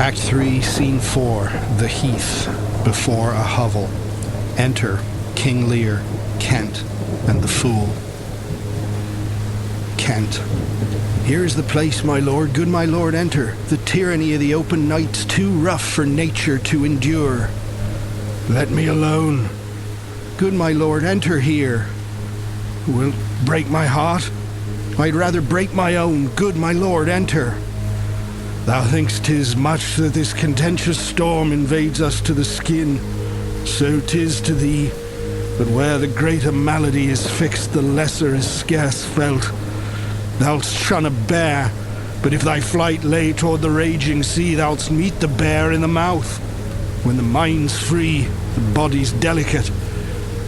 Act 3, Scene 4, The Heath, before a hovel. Enter King Lear, Kent, and the Fool. Kent. Here is the place, my lord, good my lord, enter. The tyranny of the open night's too rough for nature to endure. Let me alone. Good my lord, enter here. Wilt break my heart? I'd rather break my own. Good my lord, enter. Thou think'st 'tis much that this contentious storm invades us to the skin. So 'tis to thee. But where the greater malady is fixed, the lesser is scarce felt. Thou'lt shun a bear, but if thy flight lay toward the raging sea, thou'lt meet the bear in the mouth. When the mind's free, the body's delicate.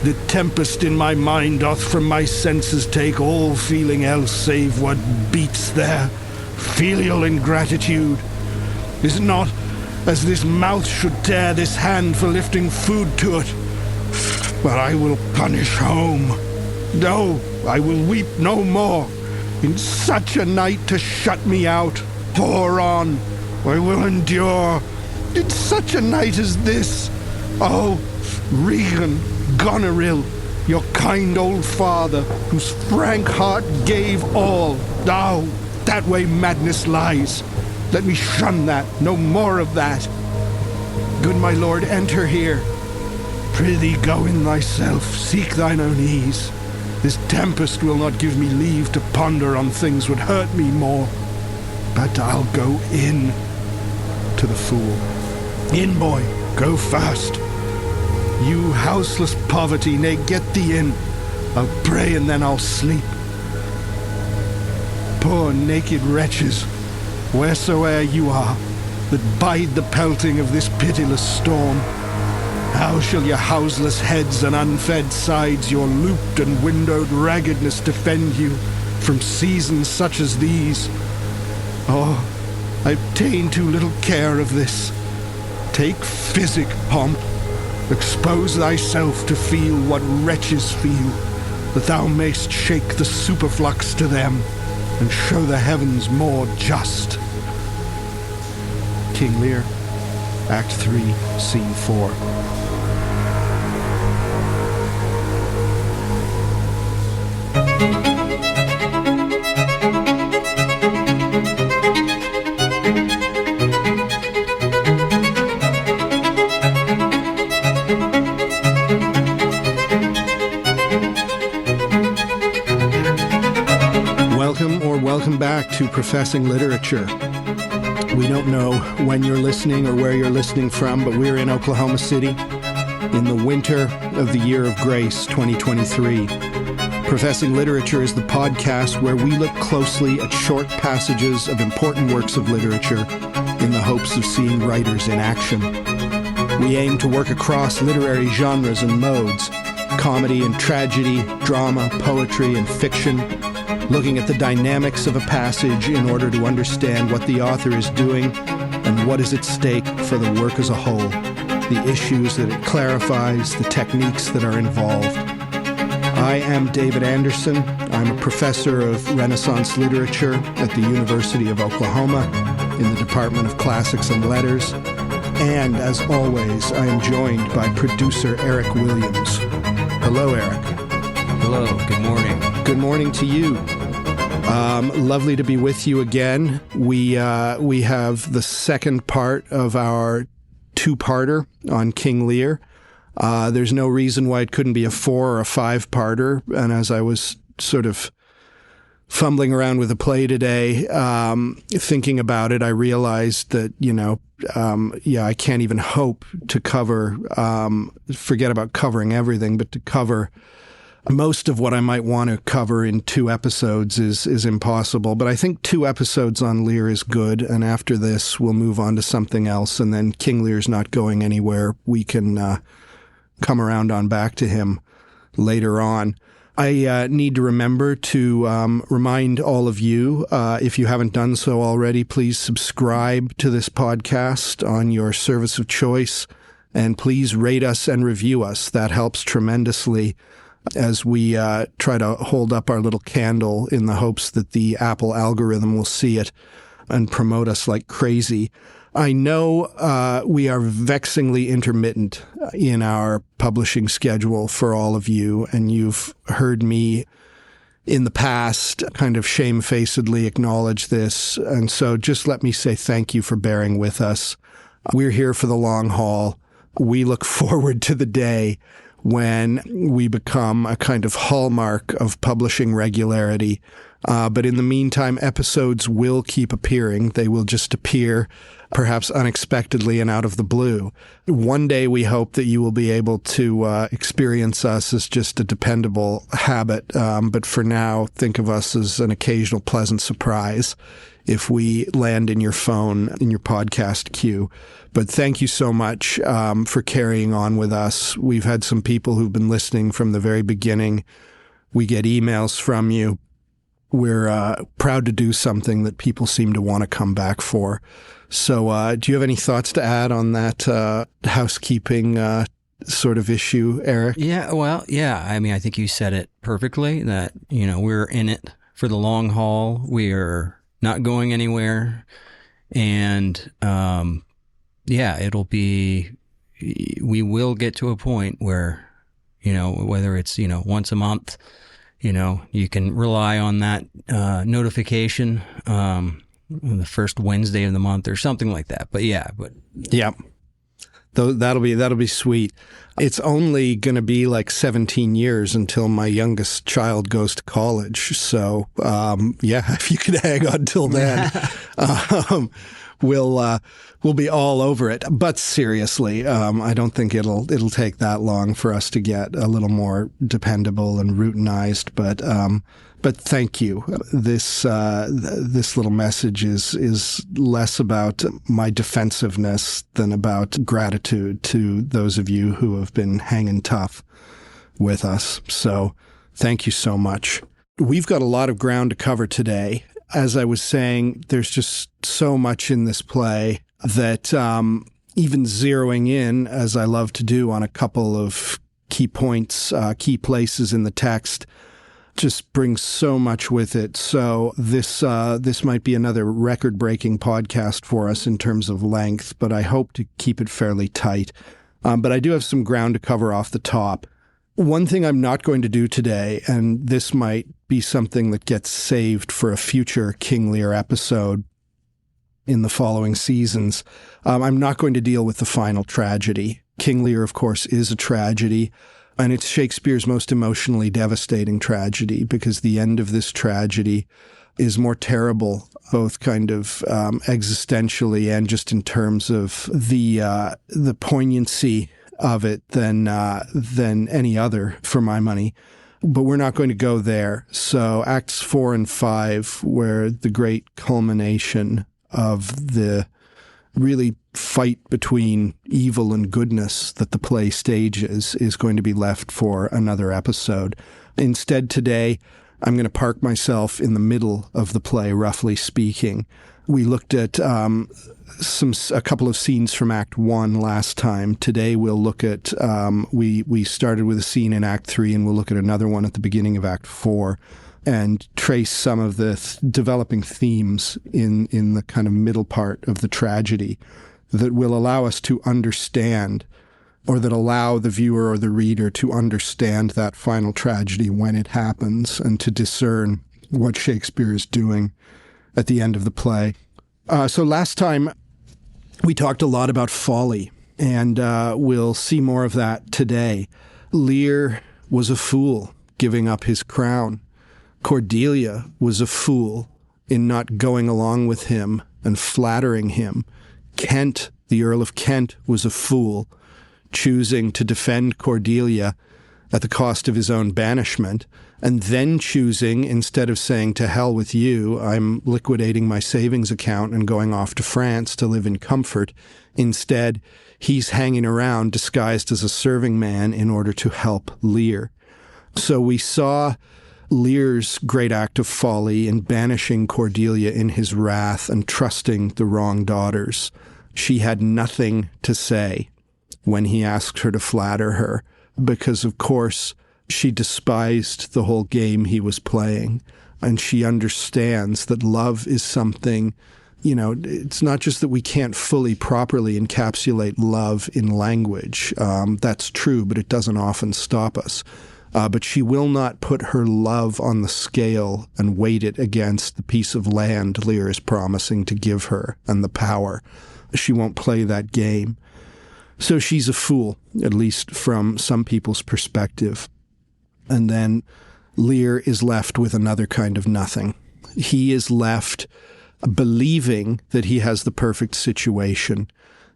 The tempest in my mind doth from my senses take all feeling else save what beats there. Filial ingratitude. Is it not as this mouth should tear this hand for lifting food to it? But I will punish home. No, I will weep no more. In such a night to shut me out. Pour on, I will endure. In such a night as this. Oh, Regan, Goneril, your kind old father, whose frank heart gave all. Thou, that way madness lies. Let me shun that, no more of that. Good my lord, enter here. Prithee, go in thyself, seek thine own ease. This tempest will not give me leave to ponder on things would hurt me more. But I'll go in. To the Fool. In, boy, go fast. You houseless poverty, nay, get thee in. I'll pray and then I'll sleep. Poor naked wretches, wheresoe'er you are, that bide the pelting of this pitiless storm, how shall your houseless heads and unfed sides, your looped and windowed raggedness defend you from seasons such as these? Oh, I've ta'en too little care of this. Take physic, pomp. Expose thyself to feel what wretches feel, that thou mayst shake the superflux to them, and show the heavens more just. King Lear, Act 3, Scene 4. Welcome back to Professing Literature. We don't know when you're listening or where you're listening from, but we're in Oklahoma City in the winter of the year of grace, 2023. Professing Literature is the podcast where we look closely at short passages of important works of literature in the hopes of seeing writers in action. We aim to work across literary genres and modes, comedy and tragedy, drama, poetry and fiction, looking at the dynamics of a passage in order to understand what the author is doing and what is at stake for the work as a whole, the issues that it clarifies, the techniques that are involved. I am David Anderson. I'm a professor of Renaissance literature at the University of Oklahoma in the Department of Classics and Letters. And as always, I am joined by producer Eric Williams. Hello, Eric. Hello, good morning. Good morning to you. Lovely to be with you again. We have the second part of our two-parter on King Lear. There's no reason why it couldn't be a 4 or a 5-parter. And as I was sort of fumbling around with the play today, thinking about it, I realized that, I can't even hope to cover, forget about covering everything, but to cover most of what I might want to cover in 2 episodes is impossible. But I think 2 episodes on Lear is good. And after this, we'll move on to something else. And then King Lear's not going anywhere. We can come around on back to him later on. I need to remember to remind all of you, if you haven't done so already, please subscribe to this podcast on your service of choice. And please rate us and review us. That helps tremendously as we try to hold up our little candle in the hopes that the Apple algorithm will see it and promote us like crazy. I know we are vexingly intermittent in our publishing schedule for all of you, and you've heard me in the past kind of shamefacedly acknowledge this. And so just let me say thank you for bearing with us. We're here for the long haul. We look forward to the day when we become a kind of hallmark of publishing regularity. But in the meantime, episodes will keep appearing. They will just appear perhaps unexpectedly and out of the blue. One day we hope that you will be able to experience us as just a dependable habit. But for now, think of us as an occasional pleasant surprise if we land in your phone, in your podcast queue. But thank you so much for carrying on with us. We've had some people who've been listening from the very beginning. We get emails from you. We're proud to do something that people seem to want to come back for. So do you have any thoughts to add on that housekeeping sort of issue, Eric? Yeah, well, yeah. I mean, I think you said it perfectly, that, we're in it for the long haul. We're not going anywhere. And, we will get to a point where, whether it's, once a month, you can rely on that notification on the first Wednesday of the month or something like that. But yeah. That'll be sweet. It's only going to be like 17 years until my youngest child goes to college. So, if you could hang on till then, we'll be all over it. But seriously, I don't think it'll take that long for us to get a little more dependable and routinized. But thank you. This little message is less about my defensiveness than about gratitude to those of you who have been hanging tough with us. So thank you so much. We've got a lot of ground to cover today. As I was saying, there's just so much in this play that even zeroing in, as I love to do, on a couple of key points, key places in the text, just brings so much with it. So this might be another record-breaking podcast for us in terms of length, but I hope to keep it fairly tight. But I do have some ground to cover off the top. One thing I'm not going to do today, and this might be something that gets saved for a future King Lear episode in the following seasons, I'm not going to deal with the final tragedy. King Lear, of course, is a tragedy. And it's Shakespeare's most emotionally devastating tragedy, because the end of this tragedy is more terrible, both kind of existentially and just in terms of the poignancy of it than any other, for my money. But we're not going to go there. So Acts 4 and 5, where the great culmination of the really fight between evil and goodness that the play stages, is going to be left for another episode. Instead, today, I'm going to park myself in the middle of the play, roughly speaking. We looked at a couple of scenes from Act 1 last time. Today, we'll look at, we started with a scene in Act 3, and we'll look at another one at the beginning of Act 4. And trace some of the developing themes in the kind of middle part of the tragedy that will allow us to understand, or that allow the viewer or the reader to understand that final tragedy when it happens, and to discern what Shakespeare is doing at the end of the play. So last time we talked a lot about folly, and we'll see more of that today. Lear was a fool giving up his crown. Cordelia was a fool in not going along with him and flattering him. Kent, the Earl of Kent, was a fool, choosing to defend Cordelia at the cost of his own banishment, and then choosing, instead of saying, to hell with you, I'm liquidating my savings account and going off to France to live in comfort, instead, he's hanging around disguised as a serving man in order to help Lear. So we saw Lear's great act of folly in banishing Cordelia in his wrath and trusting the wrong daughters. She had nothing to say when he asked her to flatter her, because, of course, she despised the whole game he was playing, and she understands that love is something it's not just that we can't fully properly encapsulate love in language. That's true, but it doesn't often stop us. But she will not put her love on the scale and weight it against the piece of land Lear is promising to give her and the power. She won't play that game. So she's a fool, at least from some people's perspective. And then Lear is left with another kind of nothing. He is left believing that he has the perfect situation,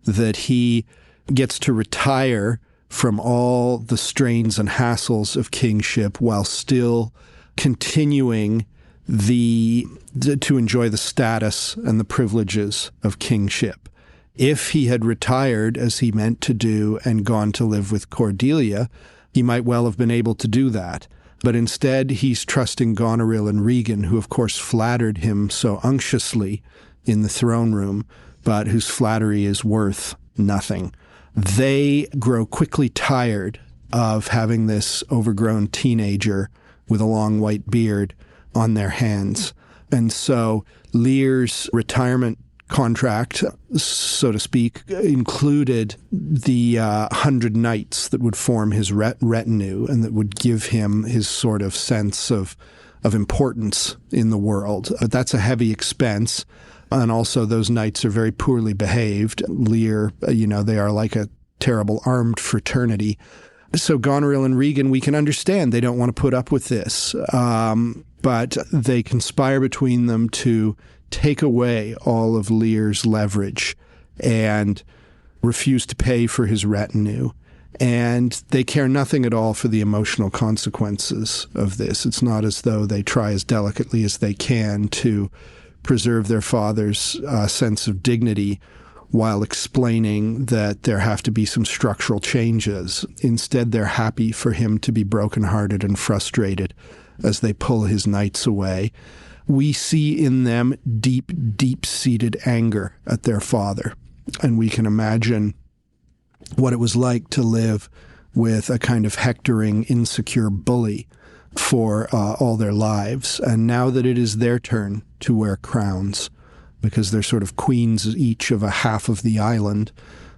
that he gets to retire from all the strains and hassles of kingship while still continuing to enjoy the status and the privileges of kingship. If he had retired, as he meant to do, and gone to live with Cordelia, he might well have been able to do that. But instead, he's trusting Goneril and Regan, who of course flattered him so unctuously in the throne room, but whose flattery is worth nothing. They grow quickly tired of having this overgrown teenager with a long white beard on their hands. And so Lear's retirement contract, so to speak, included the 100 knights that would form his retinue and that would give him his sort of sense of importance in the world. But that's a heavy expense. And also those knights are very poorly behaved. Lear, they are like a terrible armed fraternity. So Goneril and Regan, we can understand they don't want to put up with this. But they conspire between them to take away all of Lear's leverage and refuse to pay for his retinue. And they care nothing at all for the emotional consequences of this. It's not as though they try as delicately as they can to preserve their father's sense of dignity while explaining that there have to be some structural changes. Instead, they're happy for him to be brokenhearted and frustrated as they pull his knights away. We see in them deep, deep-seated anger at their father. And we can imagine what it was like to live with a kind of hectoring, insecure bully for all their lives. And now that it is their turn to wear crowns, because they're sort of queens each of a half of the island,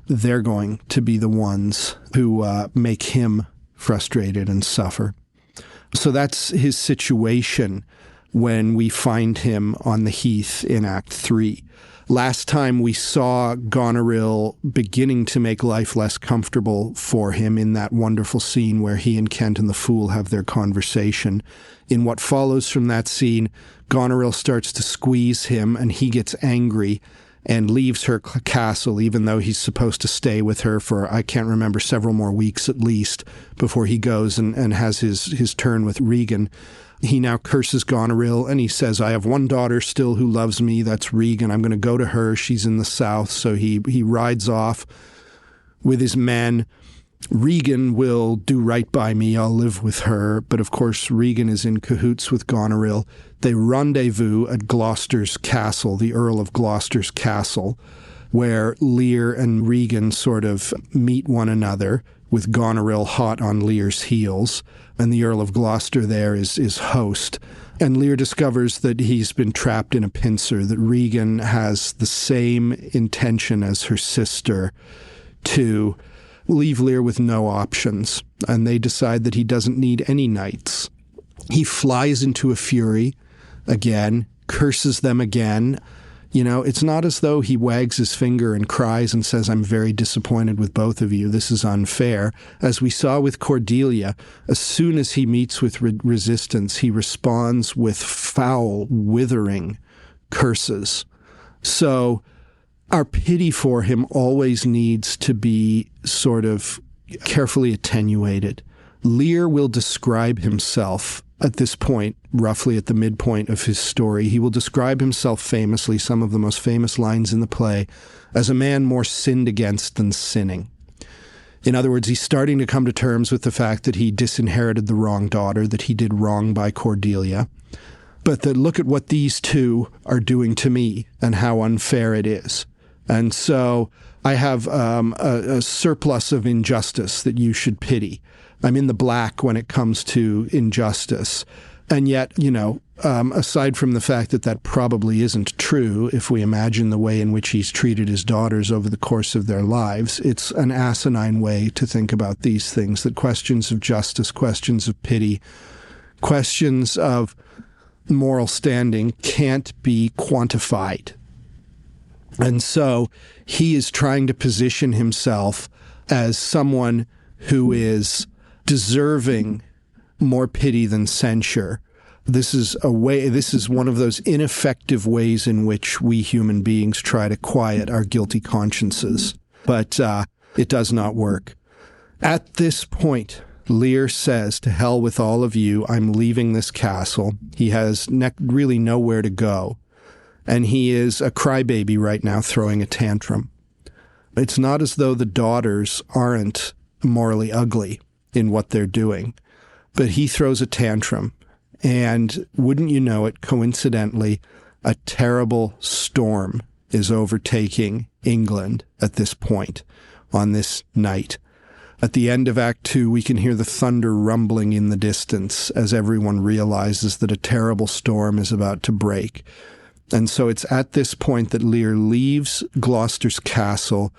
they're going to be the ones who make him frustrated and suffer. So that's his situation when we find him on the heath in Act 3. Last time we saw Goneril beginning to make life less comfortable for him in that wonderful scene where he and Kent and the Fool have their conversation. In what follows from that scene, Goneril starts to squeeze him and he gets angry and leaves her castle, even though he's supposed to stay with her for, I can't remember, several more weeks at least before he goes and has his turn with Regan. He now curses Goneril, and he says, I have one daughter still who loves me. That's Regan. I'm going to go to her. She's in the south. So he rides off with his men. Regan will do right by me. I'll live with her. But of course, Regan is in cahoots with Goneril. They rendezvous at Gloucester's castle, the Earl of Gloucester's castle, where Lear and Regan sort of meet one another, with Goneril hot on Lear's heels, and the Earl of Gloucester there is host. And Lear discovers that he's been trapped in a pincer, that Regan has the same intention as her sister to leave Lear with no options, and they decide that he doesn't need any knights. He flies into a fury again, curses them again. It's not as though he wags his finger and cries and says, I'm very disappointed with both of you. This is unfair. As we saw with Cordelia, as soon as he meets with resistance, he responds with foul, withering curses. So our pity for him always needs to be sort of carefully attenuated. Lear will describe himself at this point, roughly at the midpoint of his story. He will describe himself famously, some of the most famous lines in the play, as a man more sinned against than sinning. In other words, he's starting to come to terms with the fact that he disinherited the wrong daughter, that he did wrong by Cordelia, but that look at what these two are doing to me and how unfair it is. And so I have a surplus of injustice that you should pity. I'm in the black when it comes to injustice. And yet, aside from the fact that that probably isn't true, if we imagine the way in which he's treated his daughters over the course of their lives, it's an asinine way to think about these things, that questions of justice, questions of pity, questions of moral standing can't be quantified. And so he is trying to position himself as someone who is deserving more pity than censure. This is one of those ineffective ways in which we human beings try to quiet our guilty consciences. But it does not work. At this point, Lear says, "To hell with all of you, I'm leaving this castle." He has really nowhere to go. And he is a crybaby right now, throwing a tantrum. It's not as though the daughters aren't morally ugly in what they're doing, but he throws a tantrum. And wouldn't you know it, coincidentally, a terrible storm is overtaking England at this point, on this night. At the end of Act 2, we can hear the thunder rumbling in the distance as everyone realizes that a terrible storm is about to break. And so it's at this point that Lear leaves Gloucester's castle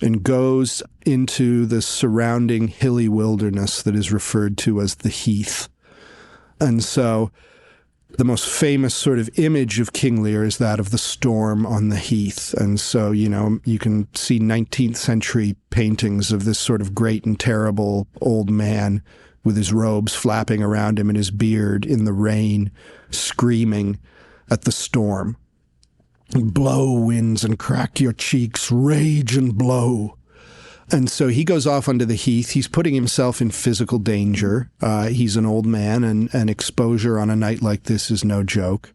and goes into the surrounding hilly wilderness that is referred to as the Heath. And so the most famous sort of image of King Lear is that of the storm on the heath. And so, you can see 19th century paintings of this sort of great and terrible old man with his robes flapping around him and his beard in the rain, screaming at the storm. "Blow, winds, and crack your cheeks, rage and blow." And so he goes off onto the heath. He's putting himself in physical danger. He's an old man, and exposure on a night like this is no joke.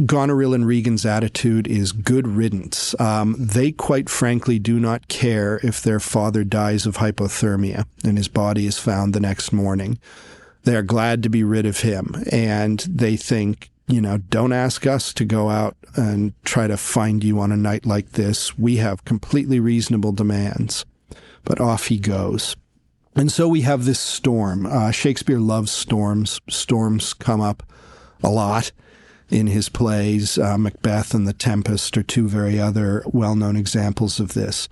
Goneril and Regan's attitude is good riddance. They quite frankly do not care if their father dies of hypothermia and his body is found the next morning. They are glad to be rid of him, and they think, don't ask us to go out and try to find you on a night like this. We have completely reasonable demands. But off he goes. And so we have this storm. Shakespeare loves storms. Storms come up a lot in his plays. Macbeth and The Tempest are two very other well-known examples of this.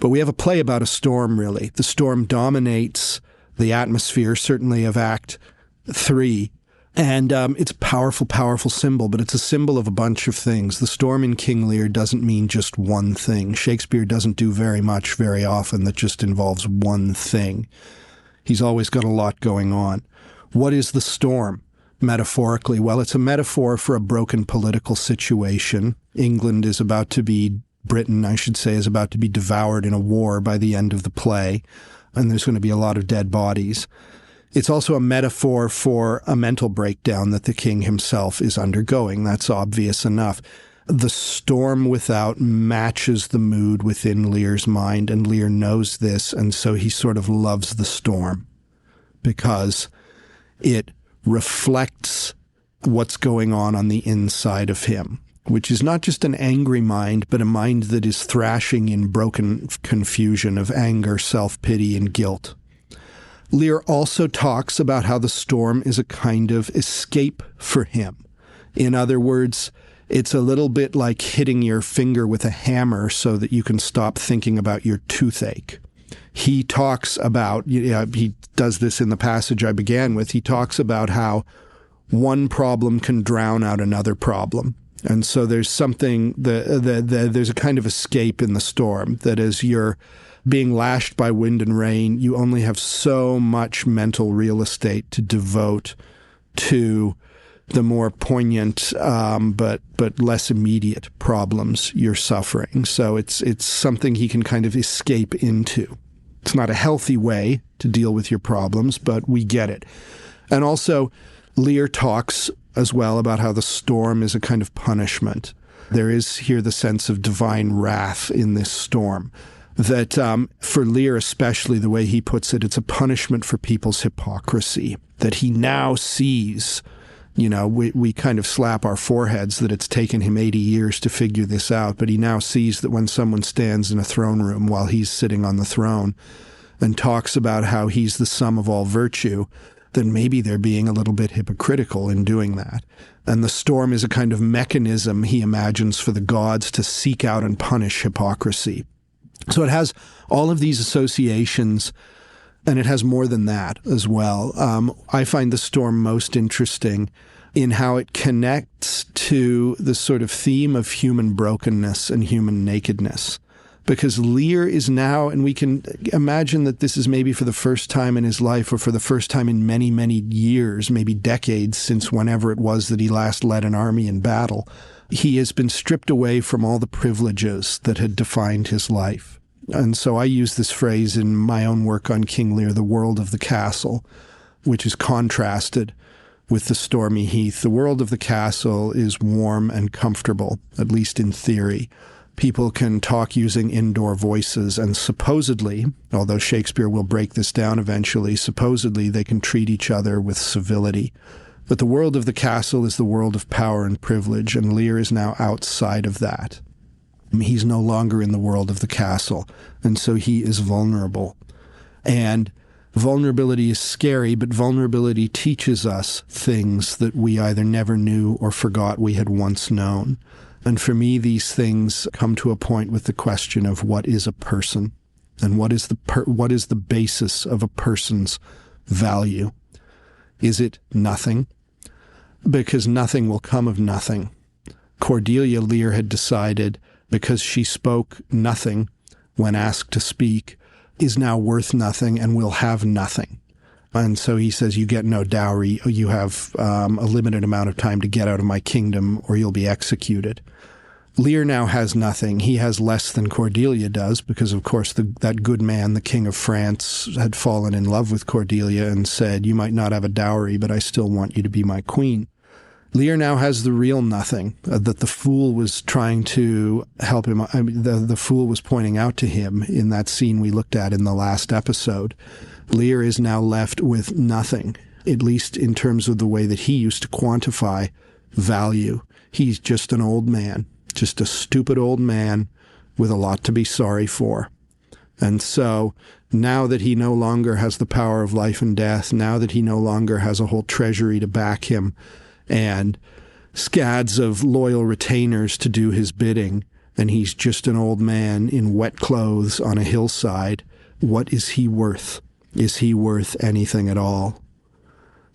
But we have a play about a storm, really. The storm dominates the atmosphere, certainly of Act 3. And it's a powerful, powerful symbol, but it's a symbol of a bunch of things. The storm in King Lear doesn't mean just one thing. Shakespeare doesn't do very much very often that just involves one thing. He's always got a lot going on. What is the storm, metaphorically? Well, it's a metaphor for a broken political situation. Britain, I should say, is about to be devoured in a war by the end of the play, and there's going to be a lot of dead bodies. It's also a metaphor for a mental breakdown that the king himself is undergoing. That's obvious enough. The storm without matches the mood within Lear's mind, and Lear knows this, and so he sort of loves the storm because it reflects what's going on the inside of him, which is not just an angry mind, but a mind that is thrashing in broken confusion of anger, self-pity, and guilt. Lear also talks about how the storm is a kind of escape for him. In other words, it's a little bit like hitting your finger with a hammer so that you can stop thinking about your toothache. He talks about, he does this in the passage I began with, he talks about how one problem can drown out another problem. And so there's something, there's a kind of escape in the storm, that as you're being lashed by wind and rain, you only have so much mental real estate to devote to the more poignant but less immediate problems you're suffering. So it's something he can kind of escape into. It's not a healthy way to deal with your problems, but we get it. And also, Lear talks as well about how the storm is a kind of punishment. There is here the sense of divine wrath in this storm. That for Lear especially, the way he puts it, it's a punishment for people's hypocrisy, that he now sees, we kind of slap our foreheads that it's taken him 80 years to figure this out, but he now sees that when someone stands in a throne room while he's sitting on the throne and talks about how he's the sum of all virtue, then maybe they're being a little bit hypocritical in doing that. And the storm is a kind of mechanism he imagines for the gods to seek out and punish hypocrisy. So it has all of these associations, and it has more than that as well. I find the storm most interesting in how it connects to the sort of theme of human brokenness and human nakedness. Because Lear is now, and we can imagine that this is maybe for the first time in his life, or for the first time in many, many years, maybe decades since whenever it was that he last led an army in battle, he has been stripped away from all the privileges that had defined his life. And so I use this phrase in my own work on King Lear, the world of the castle, which is contrasted with the stormy heath. The world of the castle is warm and comfortable, at least in theory. People can talk using indoor voices, and supposedly, although Shakespeare will break this down eventually, supposedly they can treat each other with civility. But the world of the castle is the world of power and privilege, and Lear is now outside of that. He's no longer in the world of the castle, and so he is vulnerable. And vulnerability is scary, but vulnerability teaches us things that we either never knew or forgot we had once known. And for me, these things come to a point with the question of what is a person, and what is the basis of a person's value. Is it nothing? Because nothing will come of nothing. Cordelia, Lear had decided, because she spoke nothing when asked to speak, is now worth nothing and will have nothing. And so he says, you get no dowry, you have a limited amount of time to get out of my kingdom, or you'll be executed. Lear now has nothing. He has less than Cordelia does, because, of course, that good man, the King of France, had fallen in love with Cordelia and said, you might not have a dowry, but I still want you to be my queen. Lear now has the real nothing that the fool was trying to help him. I mean, the fool was pointing out to him in that scene we looked at in the last episode. Lear is now left with nothing, at least in terms of the way that he used to quantify value. He's just an old man, just a stupid old man with a lot to be sorry for. And so now that he no longer has the power of life and death, now that he no longer has a whole treasury to back him, and scads of loyal retainers to do his bidding, and he's just an old man in wet clothes on a hillside, what is he worth? Is he worth anything at all?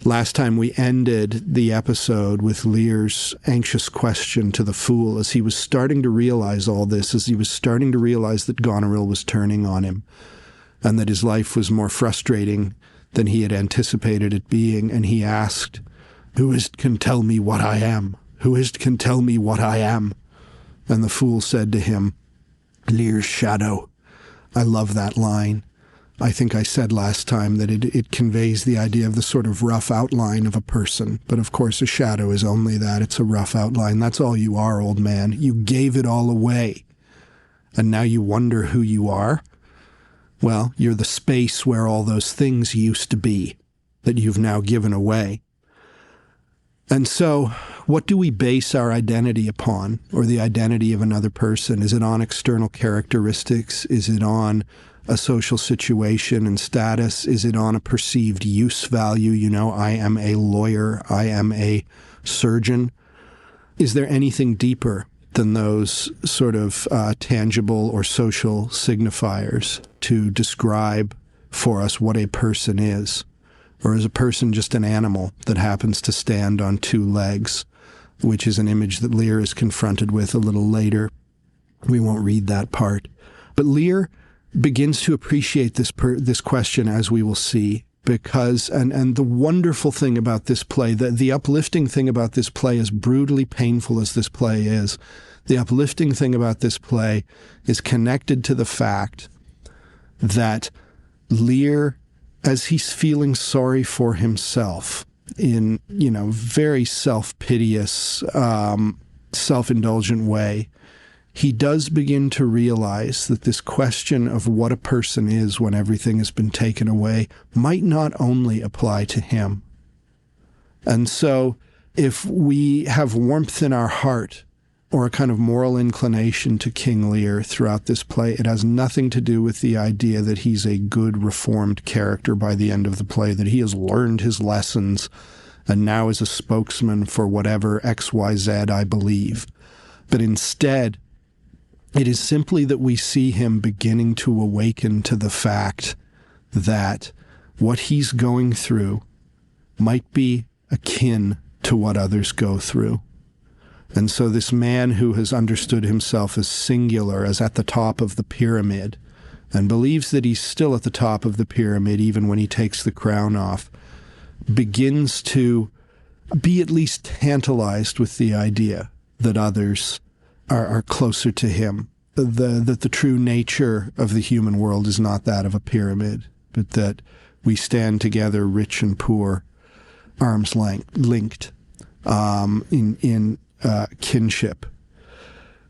Last time we ended the episode with Lear's anxious question to the fool as he was starting to realize all this, as he was starting to realize that Goneril was turning on him, and that his life was more frustrating than he had anticipated it being, and he asked, who is it can tell me what I am? Who is it can tell me what I am? And the fool said to him, Lear's shadow. I love that line. I think I said last time that it conveys the idea of the sort of rough outline of a person. But of course, a shadow is only that. It's a rough outline. That's all you are, old man. You gave it all away. And now you wonder who you are? Well, you're the space where all those things used to be that you've now given away. And so, what do we base our identity upon, or the identity of another person? Is it on external characteristics? Is it on a social situation and status? Is it on a perceived use value? You know, I am a lawyer, I am a surgeon. Is there anything deeper than those sort of tangible or social signifiers to describe for us what a person is? Or is a person just an animal that happens to stand on two legs, which is an image that Lear is confronted with a little later. We won't read that part. But Lear begins to appreciate this question, as we will see, because, and the wonderful thing about this play, the uplifting thing about this play, as brutally painful as this play is, the uplifting thing about this play is connected to the fact that Lear, as he's feeling sorry for himself in, very self-piteous, self-indulgent way, he does begin to realize that this question of what a person is when everything has been taken away might not only apply to him. And so if we have warmth in our heart or a kind of moral inclination to King Lear throughout this play. It has nothing to do with the idea that he's a good reformed character by the end of the play, that he has learned his lessons and now is a spokesman for whatever XYZ I believe. But instead, it is simply that we see him beginning to awaken to the fact that what he's going through might be akin to what others go through. And so this man who has understood himself as singular, as at the top of the pyramid, and believes that he's still at the top of the pyramid even when he takes the crown off, begins to be at least tantalized with the idea that others are closer to him, that the true nature of the human world is not that of a pyramid, but that we stand together, rich and poor, arm's length, linked in kinship.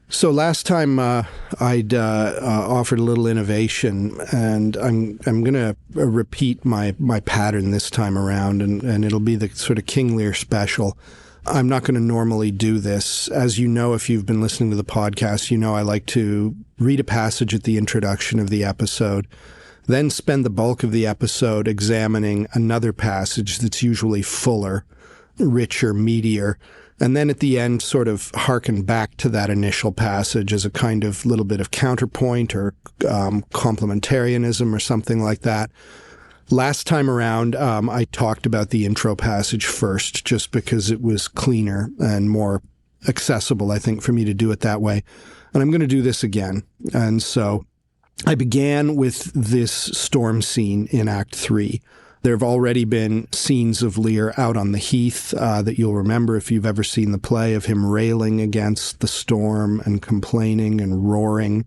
So last time I'd offered a little innovation, and I'm going to repeat my pattern this time around, and it'll be the sort of King Lear special. I'm not going to normally do this. As you know, if you've been listening to the podcast, you know I like to read a passage at the introduction of the episode, then spend the bulk of the episode examining another passage that's usually fuller, richer, meatier, and then at the end sort of hearken back to that initial passage as a kind of little bit of counterpoint or complementarianism or something like that. Last time around, I talked about the intro passage first, just because it was cleaner and more accessible, I think, for me to do it that way. And I'm going to do this again. And so I began with this storm scene in Act 3. There have already been scenes of Lear out on the heath that you'll remember if you've ever seen the play, of him railing against the storm and complaining and roaring.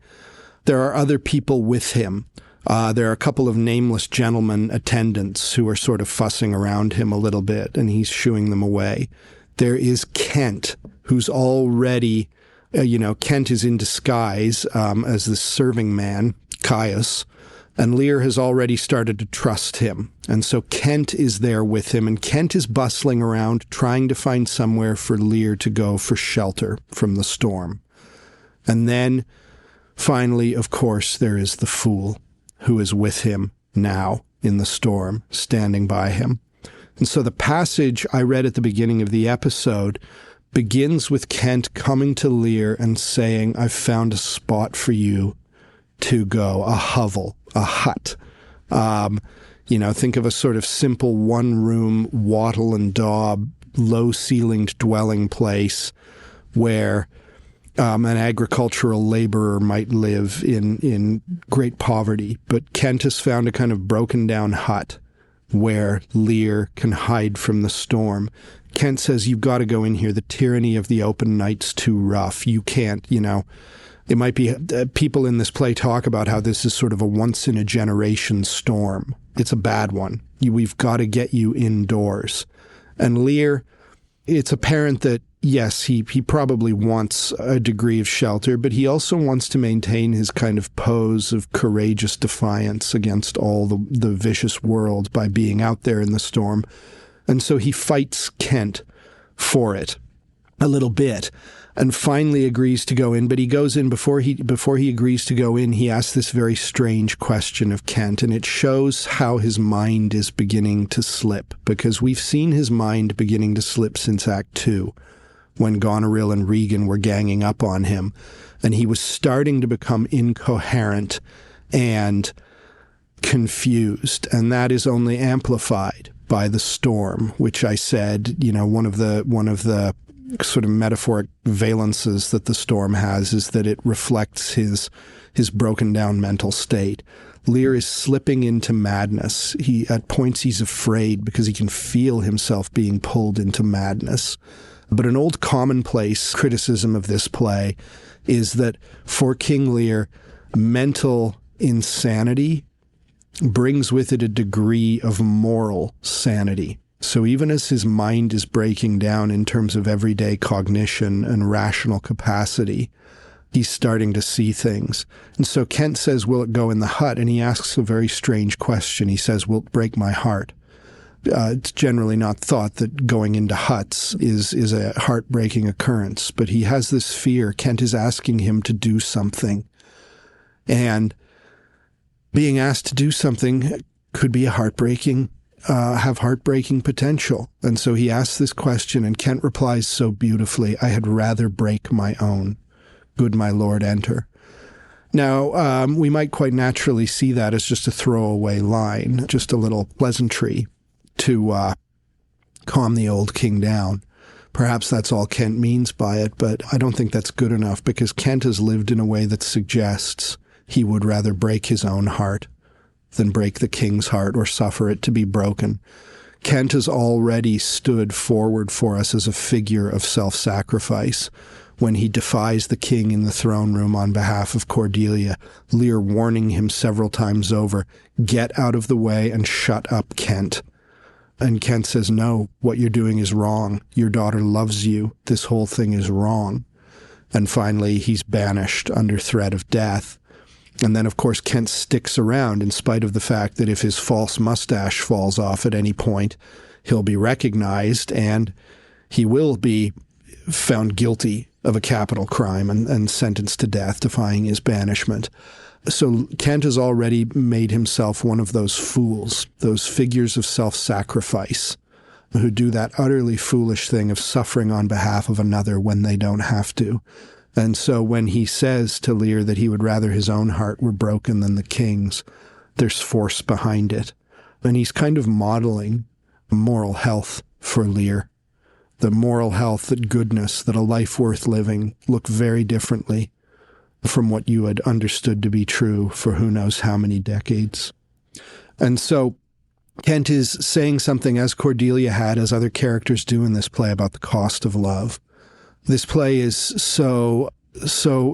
There are other people with him. There are a couple of nameless gentlemen attendants who are sort of fussing around him a little bit, and he's shooing them away. There is Kent, who's already, Kent is in disguise as the serving man, Caius, and Lear has already started to trust him. And so Kent is there with him, and Kent is bustling around trying to find somewhere for Lear to go for shelter from the storm. And then, finally, of course, there is the fool who is with him now in the storm, standing by him. And so the passage I read at the beginning of the episode begins with Kent coming to Lear and saying, "I've found a spot for you to go, a hovel, a hut." Think of a sort of simple one-room wattle and daub, low-ceilinged dwelling place where an agricultural laborer might live in great poverty. But Kent has found a kind of broken-down hut where Lear can hide from the storm. Kent says, "You've got to go in here. The tyranny of the open night's too rough. You can't, It might be people in this play talk about how this is sort of a once-in-a-generation storm. It's a bad one. We've got to get you indoors." And Lear, it's apparent that, yes, he probably wants a degree of shelter, but he also wants to maintain his kind of pose of courageous defiance against all the vicious world by being out there in the storm. And so he fights Kent for it a little bit, and finally agrees to go in. But he goes in before he agrees to go in, he asks this very strange question of Kent, and it shows how his mind is beginning to slip, because we've seen his mind beginning to slip since Act 2, when Goneril and Regan were ganging up on him, and he was starting to become incoherent and confused, and that is only amplified by the storm, which I said, one of the sort of metaphoric valences that the storm has is that it reflects his broken down mental state. Lear is slipping into madness. At points he's afraid because he can feel himself being pulled into madness. But an old commonplace criticism of this play is that for King Lear, mental insanity brings with it a degree of moral sanity. So even as his mind is breaking down in terms of everyday cognition and rational capacity, he's starting to see things. And so Kent says, "Will it go in the hut?" And he asks a very strange question. He says, "Will it break my heart?" It's generally not thought that going into huts is a heartbreaking occurrence, but he has this fear. Kent is asking him to do something. And being asked to do something could be have heartbreaking potential. And so he asks this question, and Kent replies so beautifully, "I had rather break my own. Good my lord, enter." Now, we might quite naturally see that as just a throwaway line, just a little pleasantry to calm the old king down. Perhaps that's all Kent means by it, but I don't think that's good enough, because Kent has lived in a way that suggests he would rather break his own heart than break the king's heart or suffer it to be broken. Kent has already stood forward for us as a figure of self-sacrifice when he defies the king in the throne room on behalf of Cordelia, Lear warning him several times over, "Get out of the way and shut up, Kent." And Kent says, "No, what you're doing is wrong. Your daughter loves you. This whole thing is wrong." And finally, he's banished under threat of death. And then, of course, Kent sticks around in spite of the fact that if his false mustache falls off at any point, he'll be recognized and he will be found guilty of a capital crime and sentenced to death, defying his banishment. So Kent has already made himself one of those fools, those figures of self-sacrifice, who do that utterly foolish thing of suffering on behalf of another when they don't have to. And so when he says to Lear that he would rather his own heart were broken than the king's, there's force behind it. And he's kind of modeling moral health for Lear. The moral health, that goodness, that a life worth living look very differently from what you had understood to be true for who knows how many decades. And so Kent is saying something, as Cordelia had, as other characters do in this play, about the cost of love. This play is so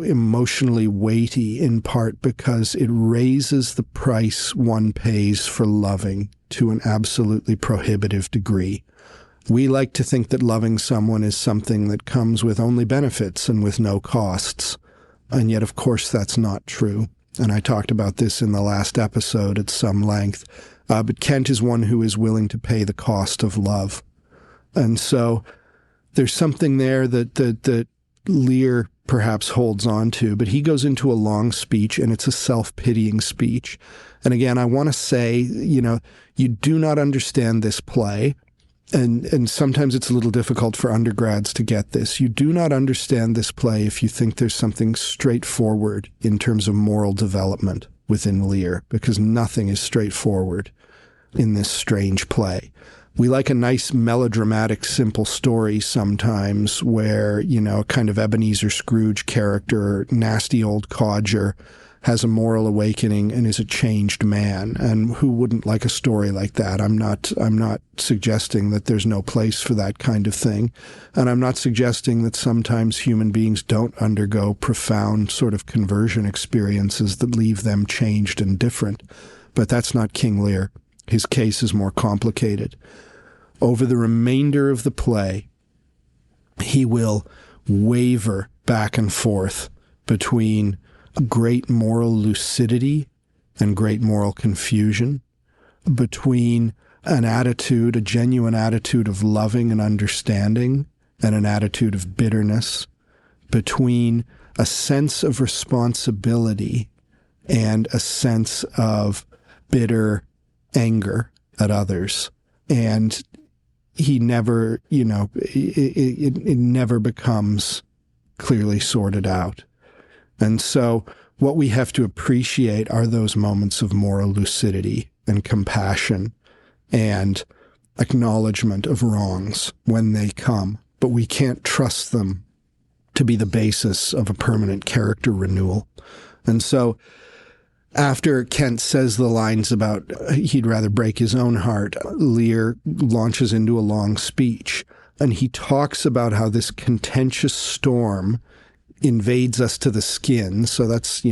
emotionally weighty, in part because it raises the price one pays for loving to an absolutely prohibitive degree. We like to think that loving someone is something that comes with only benefits and with no costs. And yet, of course, that's not true. And I talked about this in the last episode at some length. But Kent is one who is willing to pay the cost of love. And so there's something there that Lear perhaps holds on to, but he goes into a long speech, and it's a self-pitying speech. And again, I want to say, you do not understand this play, and sometimes it's a little difficult for undergrads to get this. You do not understand this play if you think there's something straightforward in terms of moral development within Lear, because nothing is straightforward in this strange play. We like a nice melodramatic, simple story sometimes where, a kind of Ebenezer Scrooge character, nasty old codger, has a moral awakening and is a changed man. And who wouldn't like a story like that? I'm not suggesting that there's no place for that kind of thing. And I'm not suggesting that sometimes human beings don't undergo profound sort of conversion experiences that leave them changed and different. But that's not King Lear. His case is more complicated. Over the remainder of the play, he will waver back and forth between great moral lucidity and great moral confusion, between a genuine attitude of loving and understanding, and an attitude of bitterness, between a sense of responsibility and a sense of bitter anger at others. And he never, it never becomes clearly sorted out. And so what we have to appreciate are those moments of moral lucidity and compassion and acknowledgement of wrongs when they come. But we can't trust them to be the basis of a permanent character renewal. And so after Kent says the lines about he'd rather break his own heart, Lear launches into a long speech. And he talks about how this contentious storm invades us to the skin. So that's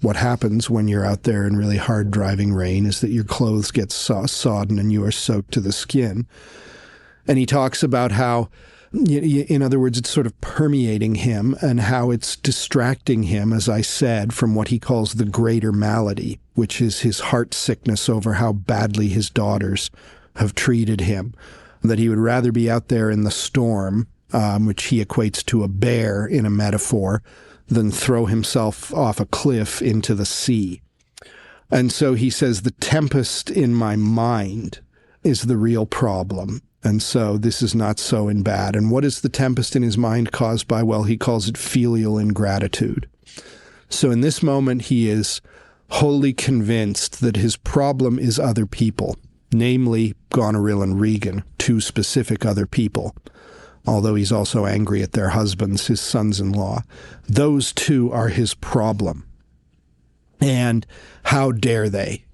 what happens when you're out there in really hard driving rain, is that your clothes get sodden and you are soaked to the skin. And he talks about how, in other words, it's sort of permeating him and how it's distracting him, as I said, from what he calls the greater malady, which is his heart sickness over how badly his daughters have treated him, that he would rather be out there in the storm, which he equates to a bear in a metaphor, than throw himself off a cliff into the sea. And so he says, the tempest in my mind is the real problem. And so this is not so bad. And what is the tempest in his mind caused by? Well, he calls it filial ingratitude. So in this moment, he is wholly convinced that his problem is other people, namely Goneril and Regan, two specific other people, although he's also angry at their husbands, his sons-in-law. Those two are his problem. And how dare they,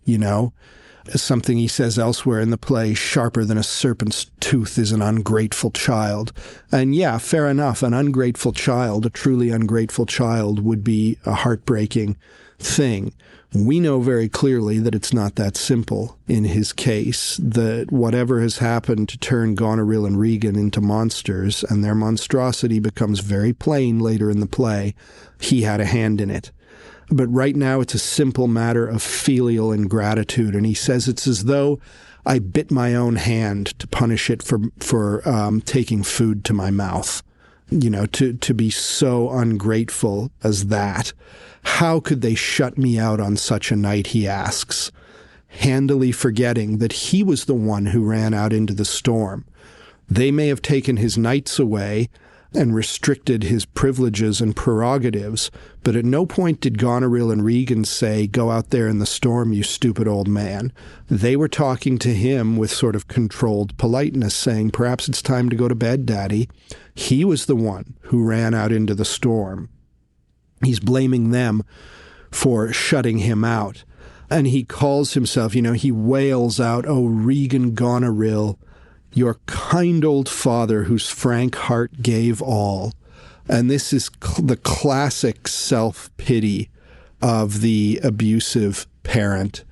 Something he says elsewhere in the play, sharper than a serpent's tooth is an ungrateful child. And yeah, fair enough, an ungrateful child, a truly ungrateful child, would be a heartbreaking thing. We know very clearly that it's not that simple in his case, that whatever has happened to turn Goneril and Regan into monsters, and their monstrosity becomes very plain later in the play, he had a hand in it. But right now it's a simple matter of filial ingratitude, and he says it's as though I bit my own hand to punish it for taking food to my mouth. To be so ungrateful as that. How could they shut me out on such a night, he asks, handily forgetting that he was the one who ran out into the storm. They may have taken his nights away and restricted his privileges and prerogatives, but at no point did Goneril and Regan say, go out there in the storm, you stupid old man. They were talking to him with sort of controlled politeness, saying, perhaps it's time to go to bed, Daddy. He was the one who ran out into the storm. He's blaming them for shutting him out. And he calls himself, he wails out, oh, Regan Goneril, your kind old father whose frank heart gave all. And this is the classic self-pity of the abusive parent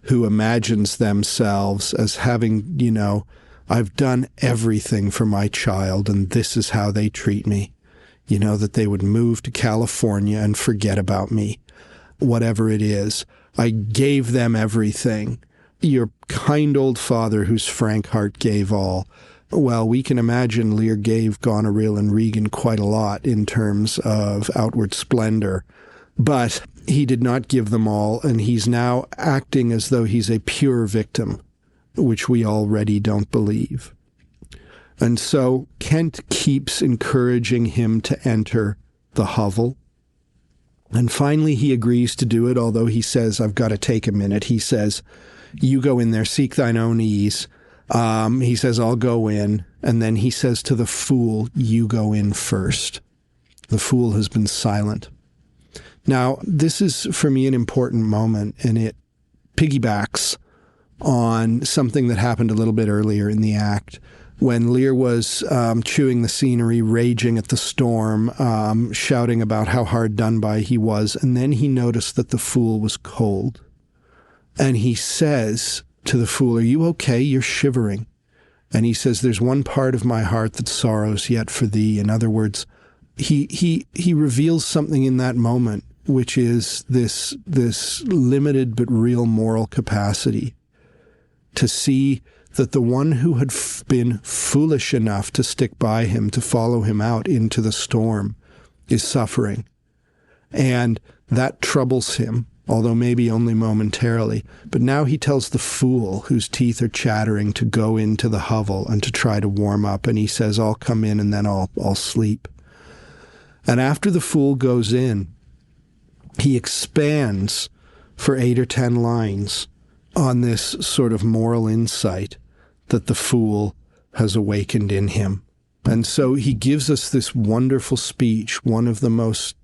who imagines themselves as having, I've done everything for my child and this is how they treat me. That they would move to California and forget about me, whatever it is. I gave them everything. Your kind old father whose frank heart gave all. Well, we can imagine Lear gave Goneril and Regan quite a lot in terms of outward splendor, but he did not give them all, and he's now acting as though he's a pure victim, which we already don't believe. And so Kent keeps encouraging him to enter the hovel. And finally he agrees to do it, although he says, I've got to take a minute. He says, you go in there, seek thine own ease. He says, I'll go in. And then he says to the fool, you go in first. The fool has been silent. Now, this is for me an important moment, and it piggybacks on something that happened a little bit earlier in the act, when Lear was chewing the scenery, raging at the storm, shouting about how hard done by he was, and then he noticed that the fool was cold. And he says to the fool, are you okay? You're shivering. And he says, there's one part of my heart that sorrows yet for thee. In other words, he reveals something in that moment, which is this limited but real moral capacity to see that the one who had been foolish enough to stick by him, to follow him out into the storm, is suffering. And that troubles him, although maybe only momentarily. But now he tells the fool, whose teeth are chattering, to go into the hovel and to try to warm up. And he says, I'll come in and then I'll sleep. And after the fool goes in, he expands for 8 or 10 lines on this sort of moral insight that the fool has awakened in him. And so he gives us this wonderful speech, one of the most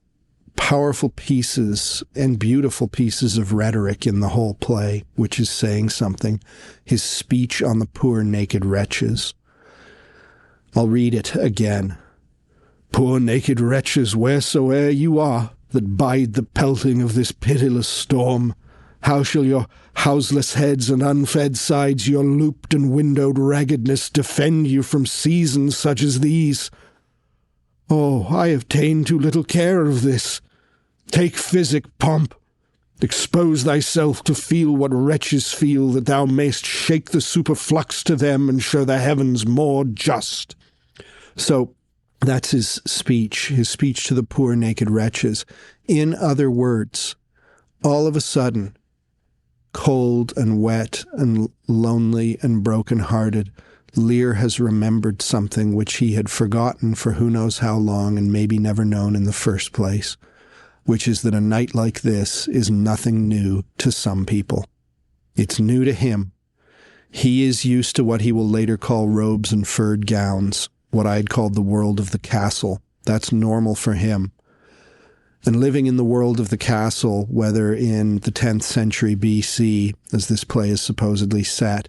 powerful pieces and beautiful pieces of rhetoric in the whole play, which is saying something, his speech on the poor naked wretches. I'll read it again. Poor naked wretches, wheresoe'er you are, that bide the pelting of this pitiless storm, how shall your houseless heads and unfed sides, your looped and windowed raggedness, defend you from seasons such as these? Oh, I have ta'en too little care of this. Take physic, pomp. Expose thyself to feel what wretches feel, that thou mayst shake the superflux to them and show the heavens more just. So that's his speech to the poor naked wretches. In other words, all of a sudden, cold and wet and lonely and broken-hearted, Lear has remembered something which he had forgotten for who knows how long and maybe never known in the first place, which is that a night like this is nothing new to some people. It's new to him. He is used to what he will later call robes and furred gowns, what I had called the world of the castle. That's normal for him. And living in the world of the castle, whether in the 10th century BC, as this play is supposedly set,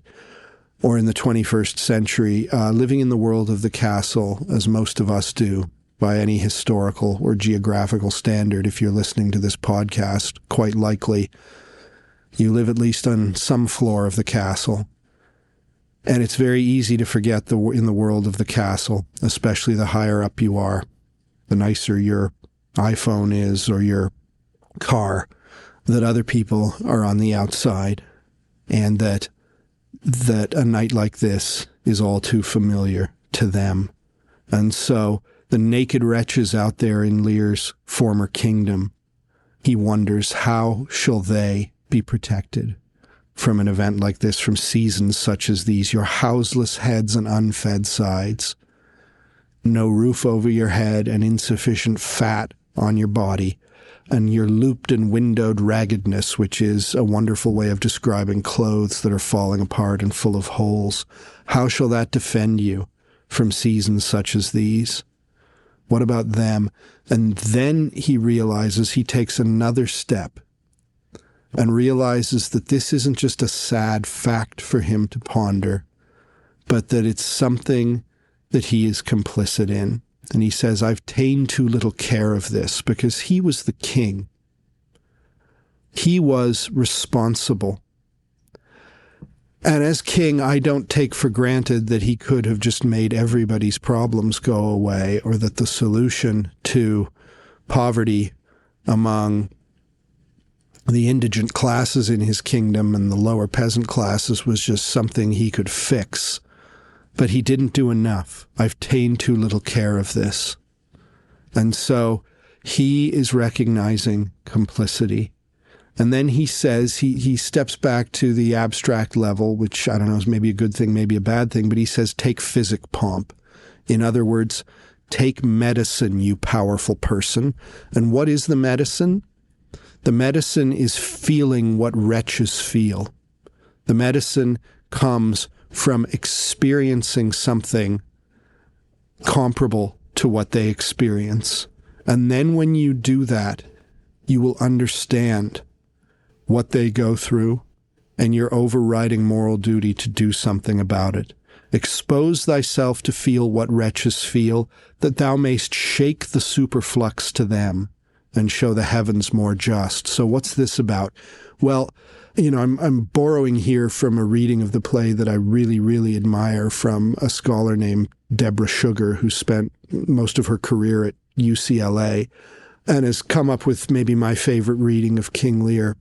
or in the 21st century, living in the world of the castle, as most of us do, by any historical or geographical standard, if you're listening to this podcast, quite likely you live at least on some floor of the castle. And it's very easy to forget in the world of the castle, especially the higher up you are, the nicer your iPhone is or your car, that other people are on the outside, and that a night like this is all too familiar to them. And so the naked wretches out there in Lear's former kingdom, he wonders, how shall they be protected from an event like this, from seasons such as these? Your houseless heads and unfed sides, no roof over your head and insufficient fat on your body, and your looped and windowed raggedness, which is a wonderful way of describing clothes that are falling apart and full of holes. How shall that defend you from seasons such as these? What about them? And then he realizes, he takes another step and realizes that this isn't just a sad fact for him to ponder, but that it's something that he is complicit in. And he says, I've ta'en too little care of this, because he was the king. He was responsible. And as king, I don't take for granted that he could have just made everybody's problems go away, or that the solution to poverty among the indigent classes in his kingdom and the lower peasant classes was just something he could fix. But he didn't do enough. I've ta'en too little care of this. And so he is recognizing complicity. And then he says, he steps back to the abstract level, which I don't know is maybe a good thing, maybe a bad thing, but he says, take physic pomp. In other words, take medicine, you powerful person. And what is the medicine? The medicine is feeling what wretches feel. The medicine comes from experiencing something comparable to what they experience. And then when you do that, you will understand what they go through and your overriding moral duty to do something about it. Expose thyself to feel what wretches feel, that thou mayst shake the superflux to them and show the heavens more just. So what's this about? Well, I'm borrowing here from a reading of the play that I really, really admire from a scholar named Deborah Sugar, who spent most of her career at UCLA and has come up with maybe my favorite reading of King Lear.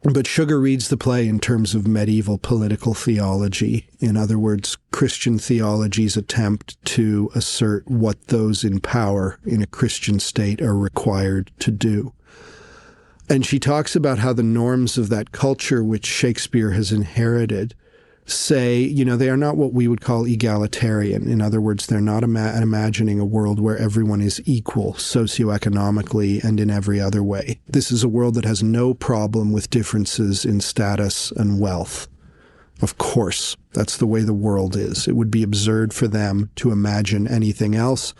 But Sugar reads the play in terms of medieval political theology. In other words, Christian theology's attempt to assert what those in power in a Christian state are required to do. And she talks about how the norms of that culture which Shakespeare has inherited say, they are not what we would call egalitarian. In other words, they're not imagining a world where everyone is equal socioeconomically and in every other way. This is a world that has no problem with differences in status and wealth. Of course, that's the way the world is. It would be absurd for them to imagine anything else,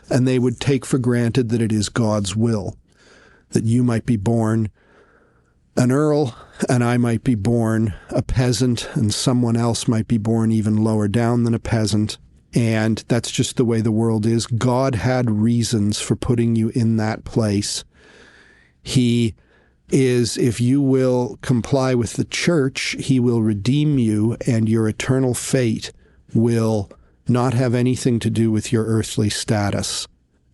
and they would take for granted that it is God's will, that you might be born an earl, and I might be born a peasant, and someone else might be born even lower down than a peasant. And that's just the way the world is. God had reasons for putting you in that place. He is, if you will comply with the church, he will redeem you, and your eternal fate will not have anything to do with your earthly status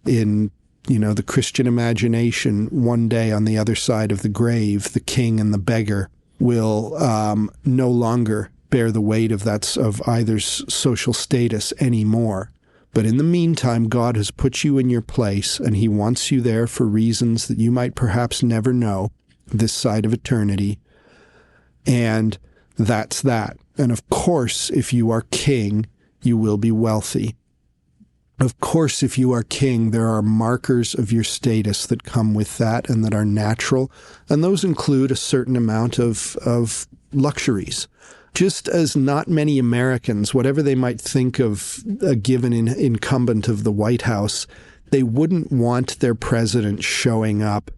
in The Christian imagination, one day on the other side of the grave, the king and the beggar will no longer bear the weight of either's social status anymore. But in the meantime, God has put you in your place, and he wants you there for reasons that you might perhaps never know this side of eternity. And that's that. And of course, if you are king, you will be wealthy. Of course, if you are king, there are markers of your status that come with that and that are natural. And those include a certain amount of luxuries. Just as not many Americans, whatever they might think of a given incumbent of the White House, they wouldn't want their president showing up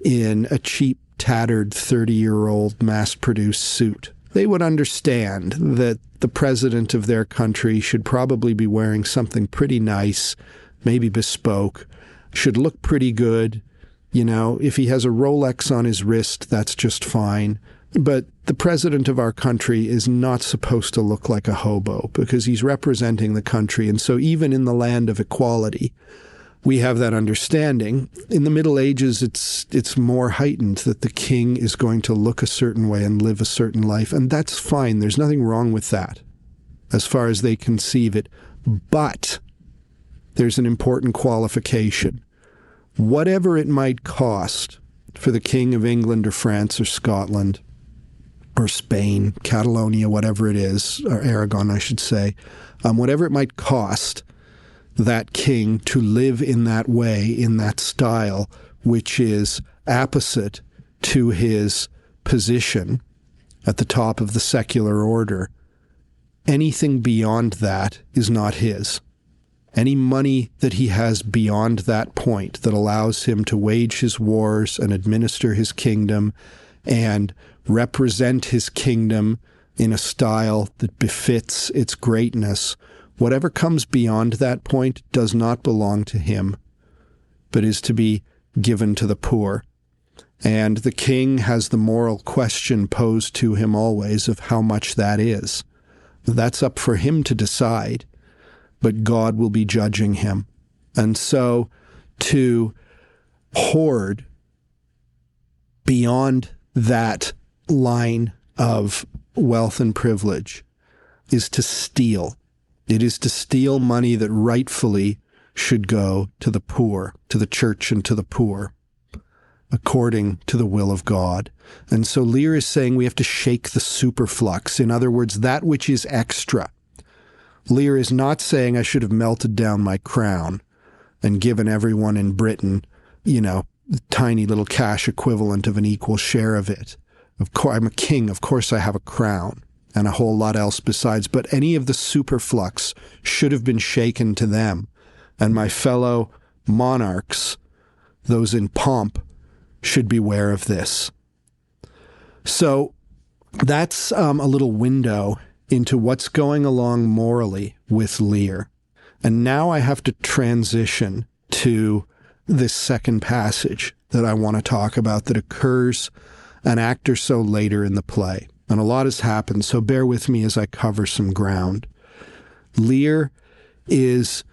in a cheap, tattered 30-year-old mass-produced suit. They would understand that the president of their country should probably be wearing something pretty nice, maybe bespoke, should look pretty good. If he has a Rolex on his wrist, that's just fine. But the president of our country is not supposed to look like a hobo because he's representing the country. And so even in the land of equality, we have that understanding. In the Middle Ages, it's more heightened that the king is going to look a certain way and live a certain life. And that's fine. There's nothing wrong with that as far as they conceive it. But there's an important qualification. Whatever it might cost for the King of England or France or Scotland or Spain, Catalonia, whatever it is, or Aragon, I should say, whatever it might cost that king to live in that way, in that style, which is opposite to his position at the top of the secular order, anything beyond that is not his. Any money that he has beyond that point that allows him to wage his wars and administer his kingdom and represent his kingdom in a style that befits its greatness, whatever comes beyond that point does not belong to him, but is to be given to the poor. And the king has the moral question posed to him always of how much that is. That's up for him to decide, but God will be judging him. And so to hoard beyond that line of wealth and privilege is to steal. It is to steal money that rightfully should go to the poor, to the church and to the poor, according to the will of God. And so Lear is saying we have to shake the superflux. In other words, that which is extra. Lear is not saying I should have melted down my crown and given everyone in Britain, tiny little cash equivalent of an equal share of it. Of course, I'm a king. Of course, I have a crown and a whole lot else besides. But any of the superflux should have been shaken to them. And my fellow monarchs, those in pomp, should beware of this. So that's a little window into what's going along morally with Lear. And now I have to transition to this second passage that I want to talk about that occurs an act or so later in the play. And a lot has happened, so bear with me as I cover some ground. Lear is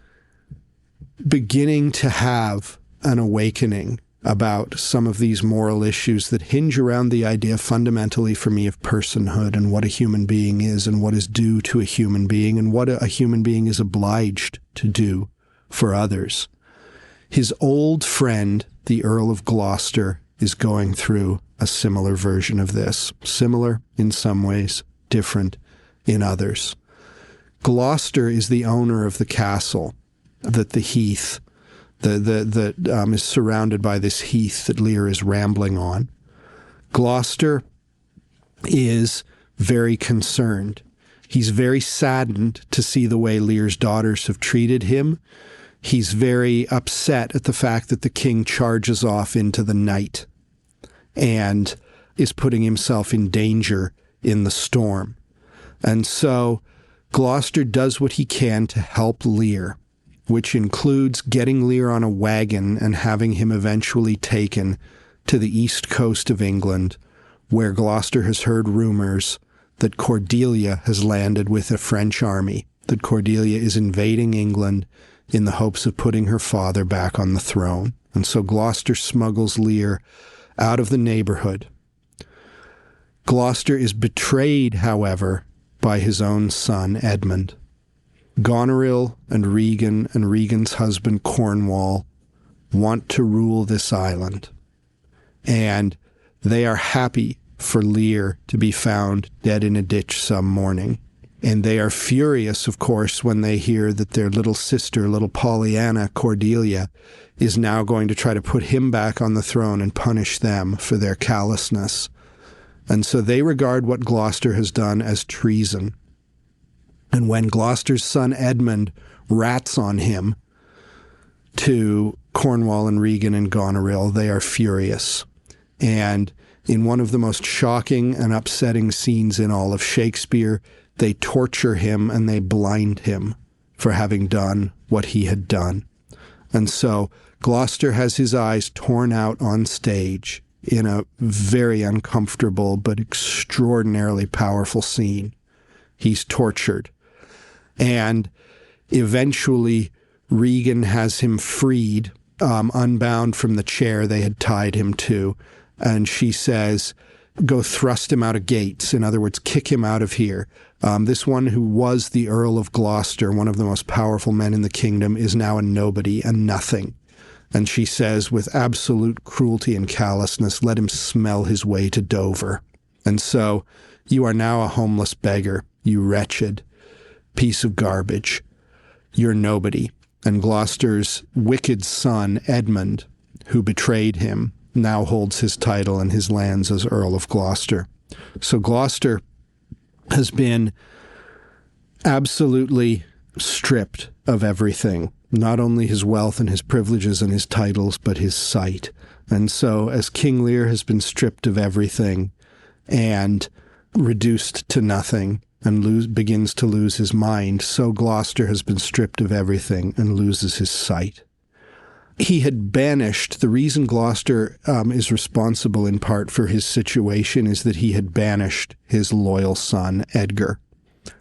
beginning to have an awakening about some of these moral issues that hinge around the idea fundamentally for me of personhood and what a human being is and what is due to a human being and what a human being is obliged to do for others. His old friend, the Earl of Gloucester, is going through a similar version of this. Similar in some ways, different in others. Gloucester is the owner of the castle that the heath, that is surrounded by this heath that Lear is rambling on. Gloucester is very concerned. He's very saddened to see the way Lear's daughters have treated him. He's very upset at the fact that the king charges off into the night and is putting himself in danger in the storm. And so Gloucester does what he can to help Lear, which includes getting Lear on a wagon and having him eventually taken to the east coast of England, where Gloucester has heard rumors that Cordelia has landed with a French army, that Cordelia is invading England in the hopes of putting her father back on the throne. And so Gloucester smuggles Lear out of the neighborhood. Gloucester is betrayed, however, by his own son, Edmund. Goneril and Regan's husband, Cornwall, want to rule this island. And they are happy for Lear to be found dead in a ditch some morning. And they are furious, of course, when they hear that their little sister, little Pollyanna Cordelia, is now going to try to put him back on the throne and punish them for their callousness. And so they regard what Gloucester has done as treason. And when Gloucester's son Edmund rats on him to Cornwall and Regan and Goneril, they are furious. And in one of the most shocking and upsetting scenes in all of Shakespeare, they torture him and they blind him for having done what he had done. And so Gloucester has his eyes torn out on stage in a very uncomfortable but extraordinarily powerful scene. He's tortured. And eventually Regan has him freed, unbound from the chair they had tied him to. And she says, go thrust him out of gates. In other words, kick him out of here. This one who was the Earl of Gloucester, one of the most powerful men in the kingdom, is now a nobody and nothing. And she says, with absolute cruelty and callousness, let him smell his way to Dover. And so you are now a homeless beggar, you wretched piece of garbage. You're nobody. And Gloucester's wicked son, Edmund, who betrayed him, now holds his title and his lands as Earl of Gloucester. So Gloucester has been absolutely stripped of everything, not only his wealth and his privileges and his titles, but his sight. And so as King Lear has been stripped of everything and reduced to nothing and begins to lose his mind, so Gloucester has been stripped of everything and loses his sight. He had banished, the reason Gloucester is responsible in part for his situation is that he had banished his loyal son, Edgar.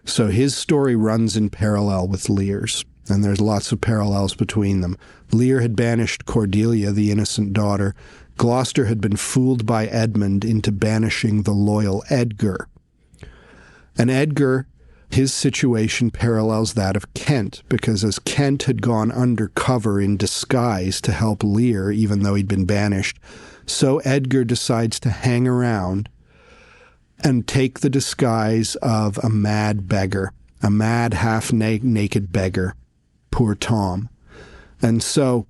So his story runs in parallel with Lear's, and there's lots of parallels between them. Lear had banished Cordelia, the innocent daughter. Gloucester had been fooled by Edmund into banishing the loyal Edgar. And Edgar, his situation parallels that of Kent, because as Kent had gone undercover in disguise to help Lear, even though he'd been banished, so Edgar decides to hang around and take the disguise of a mad beggar, a mad half-naked beggar, poor Tom. And so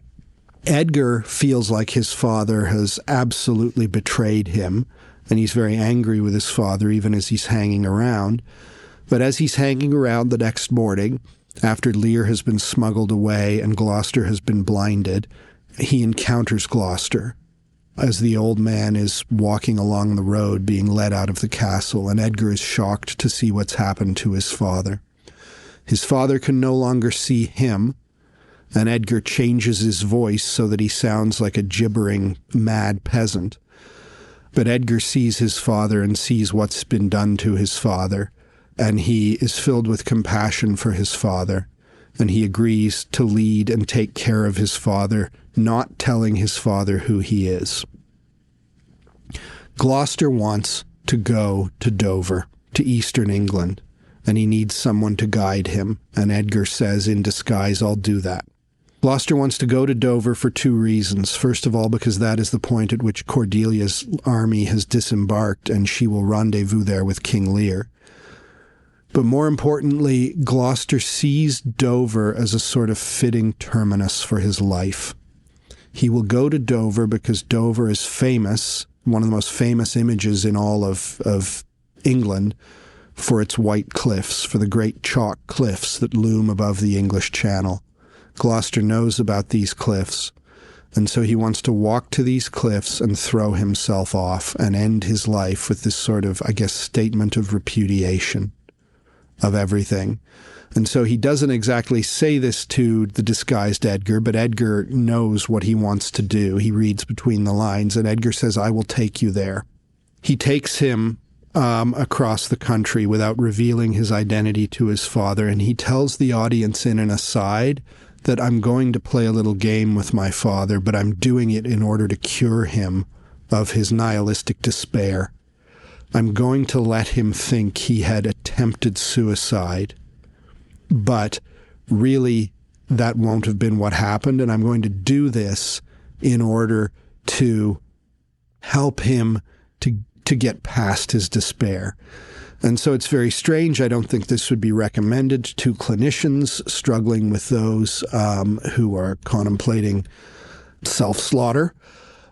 Edgar feels like his father has absolutely betrayed him, and he's very angry with his father even as he's hanging around. But as he's hanging around the next morning, after Lear has been smuggled away and Gloucester has been blinded, he encounters Gloucester as the old man is walking along the road being led out of the castle, and Edgar is shocked to see what's happened to his father. His father can no longer see him, and Edgar changes his voice so that he sounds like a gibbering, mad peasant. But Edgar sees his father and sees what's been done to his father, and he is filled with compassion for his father, and he agrees to lead and take care of his father, not telling his father who he is. Gloucester wants to go to Dover, to eastern England, and he needs someone to guide him, and Edgar says in disguise, I'll do that. Gloucester wants to go to Dover for two reasons. First of all, because that is the point at which Cordelia's army has disembarked, and she will rendezvous there with King Lear. But more importantly, Gloucester sees Dover as a sort of fitting terminus for his life. He will go to Dover because Dover is famous, one of the most famous images in all of England, for its white cliffs, for the great chalk cliffs that loom above the English Channel. Gloucester knows about these cliffs, and so he wants to walk to these cliffs and throw himself off and end his life with this sort of, I guess, statement of repudiation of everything. And so he doesn't exactly say this to the disguised Edgar, but Edgar knows what he wants to do. He reads between the lines, and Edgar says, I will take you there. He takes him across the country without revealing his identity to his father, and he tells the audience in an aside that I'm going to play a little game with my father, but I'm doing it in order to cure him of his nihilistic despair. I'm going to let him think he had attempted suicide, but really that won't have been what happened, and I'm going to do this in order to help him to get past his despair. And so it's very strange. I don't think this would be recommended to clinicians struggling with those who are contemplating self-slaughter.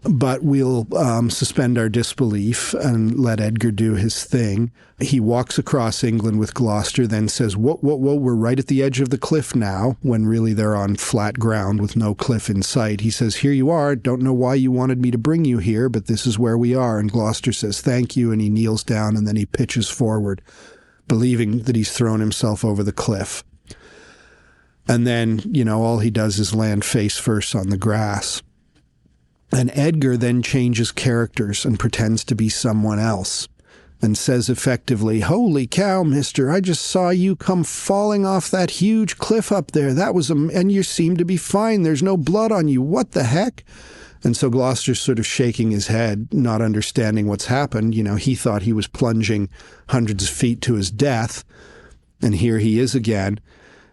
But we'll suspend our disbelief and let Edgar do his thing. He walks across England with Gloucester, then says, whoa, we're right at the edge of the cliff now, when really they're on flat ground with no cliff in sight. He says, here you are. Don't know why you wanted me to bring you here, but this is where we are. And Gloucester says, thank you, and he kneels down, and then he pitches forward, believing that he's thrown himself over the cliff. And then, all he does is land face first on the grass. And Edgar then changes characters and pretends to be someone else and says effectively, holy cow, mister, I just saw you come falling off that huge cliff up there. And you seem to be fine. There's no blood on you. What the heck? And so Gloucester's sort of shaking his head, not understanding what's happened. He thought he was plunging hundreds of feet to his death. And here he is again.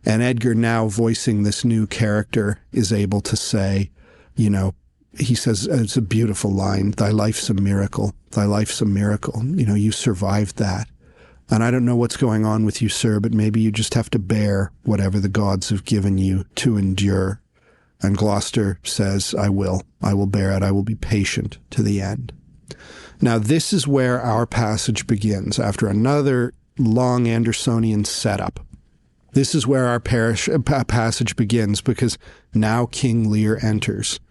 And Edgar, now voicing this new character, is able to say, he says, it's a beautiful line, thy life's a miracle, thy life's a miracle. You survived that. And I don't know what's going on with you, sir, but maybe you just have to bear whatever the gods have given you to endure. And Gloucester says, I will bear it. I will be patient to the end. Now, this is where our passage begins, after another long Andersonian setup. This is where our passage begins, because now King Lear enters.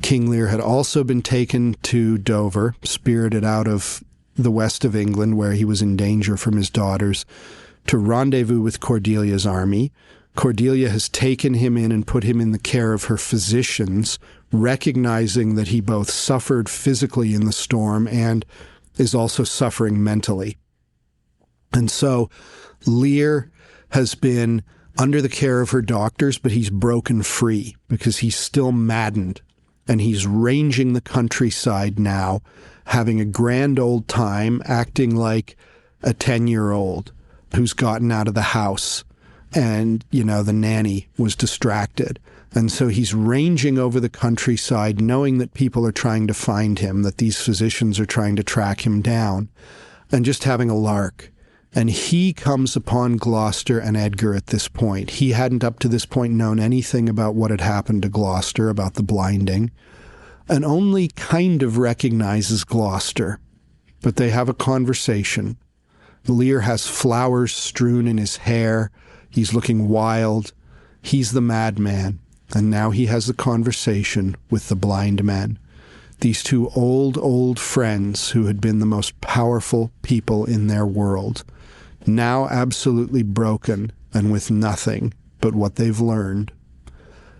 King Lear had also been taken to Dover, spirited out of the west of England, where he was in danger from his daughters, to rendezvous with Cordelia's army. Cordelia has taken him in and put him in the care of her physicians, recognizing that he both suffered physically in the storm and is also suffering mentally. And so Lear has been under the care of her doctors, but he's broken free because he's still maddened. And he's ranging the countryside now, having a grand old time, acting like a 10-year-old who's gotten out of the house. And, the nanny was distracted. And so he's ranging over the countryside, knowing that people are trying to find him, that these physicians are trying to track him down, and just having a lark. And he comes upon Gloucester and Edgar at this point. He hadn't up to this point known anything about what had happened to Gloucester, about the blinding, and only kind of recognizes Gloucester. But they have a conversation. Lear has flowers strewn in his hair. He's looking wild. He's the madman. And now he has a conversation with the blind men. These two old friends who had been the most powerful people in their world, now absolutely broken and with nothing but what they've learned,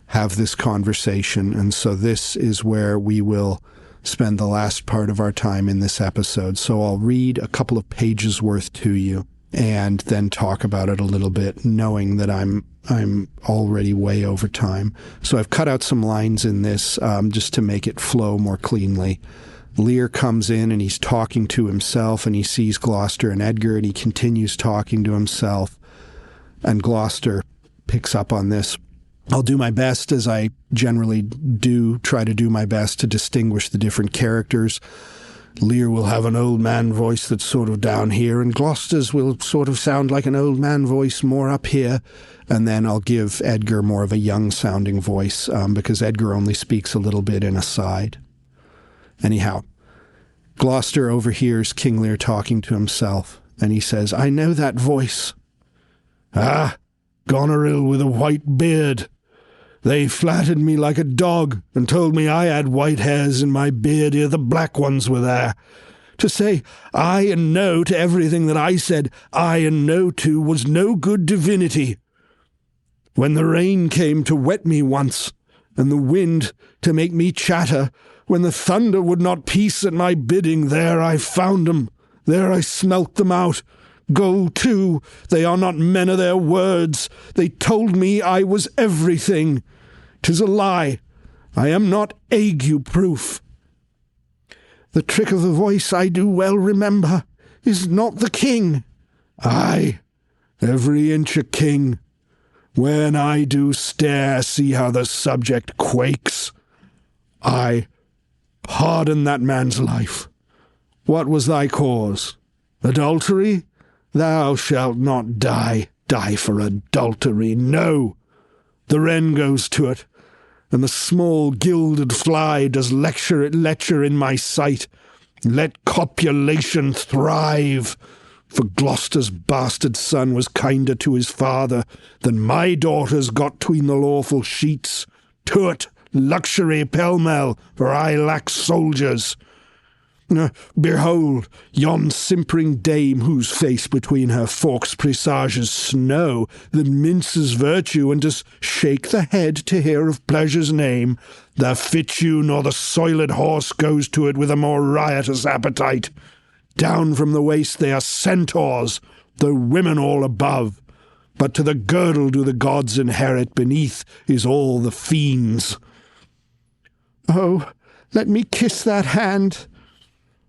have this conversation. And so this is where we will spend the last part of our time in this episode. So I'll read a couple of pages worth to you and then talk about it a little bit, knowing that I'm already way over time. So I've cut out some lines in this just to make it flow more cleanly. Lear comes in and he's talking to himself, and he sees Gloucester and Edgar, and he continues talking to himself. And Gloucester picks up on this. I'll do my best, as I generally do, try to do my best to distinguish the different characters. Lear will have an old man voice that's sort of down here, and Gloucester's will sort of sound like an old man voice more up here. And then I'll give Edgar more of a young-sounding voice, because Edgar only speaks a little bit in aside. Anyhow, Gloucester overhears King Lear talking to himself, and he says, I know that voice. Ah, Goneril with a white beard. They flattered me like a dog and told me I had white hairs in my beard ere the black ones were there. To say aye and no to everything that I said aye and no to was no good divinity. When the rain came to wet me once, and the wind to make me chatter, when the thunder would not peace at my bidding, there I found them, there I smelt them out. Go to, they are not men of their words. They told me I was everything. 'Tis a lie. I am not ague-proof. The trick of the voice I do well remember. Is not the king? Aye, every inch a king. When I do stare, see how the subject quakes. I pardon that man's life. What was thy cause? Adultery? Thou shalt not die for adultery. No, the wren goes to it, and the small gilded fly does lecture in my sight. Let copulation thrive, for Gloucester's bastard son was kinder to his father than my daughters got 'tween the lawful sheets. To't, luxury pell-mell, for I lack soldiers. Behold yon simpering dame, whose face between her forks presages snow, that minces virtue and does shake the head to hear of pleasure's name. The fit you, nor the soiled horse goes to it with a more riotous appetite. Down from the waist they are centaurs, though women all above. But to the girdle do the gods inherit, beneath is all the fiends. Oh, let me kiss that hand.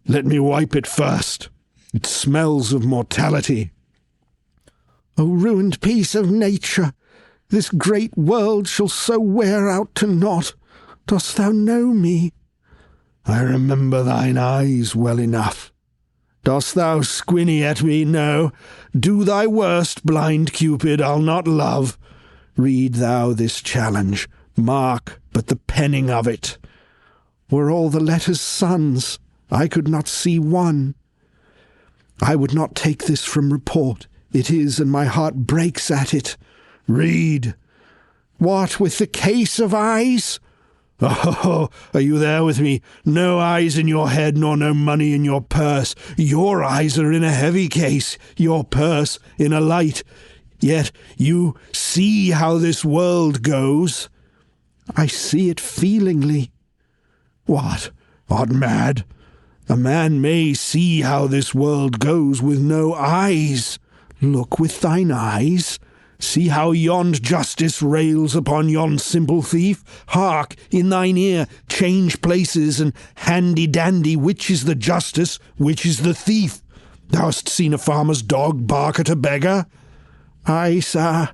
Let me wipe it first. It smells of mortality. O ruined piece of nature, this great world shall so wear out to naught. Dost thou know me? I remember thine eyes well enough. Dost thou squinny at me? No. Do thy worst, blind Cupid, I'll not love. Read thou this challenge, mark but the penning of it. Were all the letters suns, I could not see one. I would not take this from report. It is, and my heart breaks at it. Read. What, with the case of eyes? Oh, are you there with me? No eyes in your head, nor no money in your purse. Your eyes are in a heavy case, your purse in a light. Yet you see how this world goes. I see it feelingly. What, art mad? A man may see how this world goes with no eyes. Look with thine eyes. See how yond justice rails upon yon simple thief. Hark, in thine ear, change places, and handy-dandy, which is the justice, which is the thief? Thou hast seen a farmer's dog bark at a beggar? Aye, sir.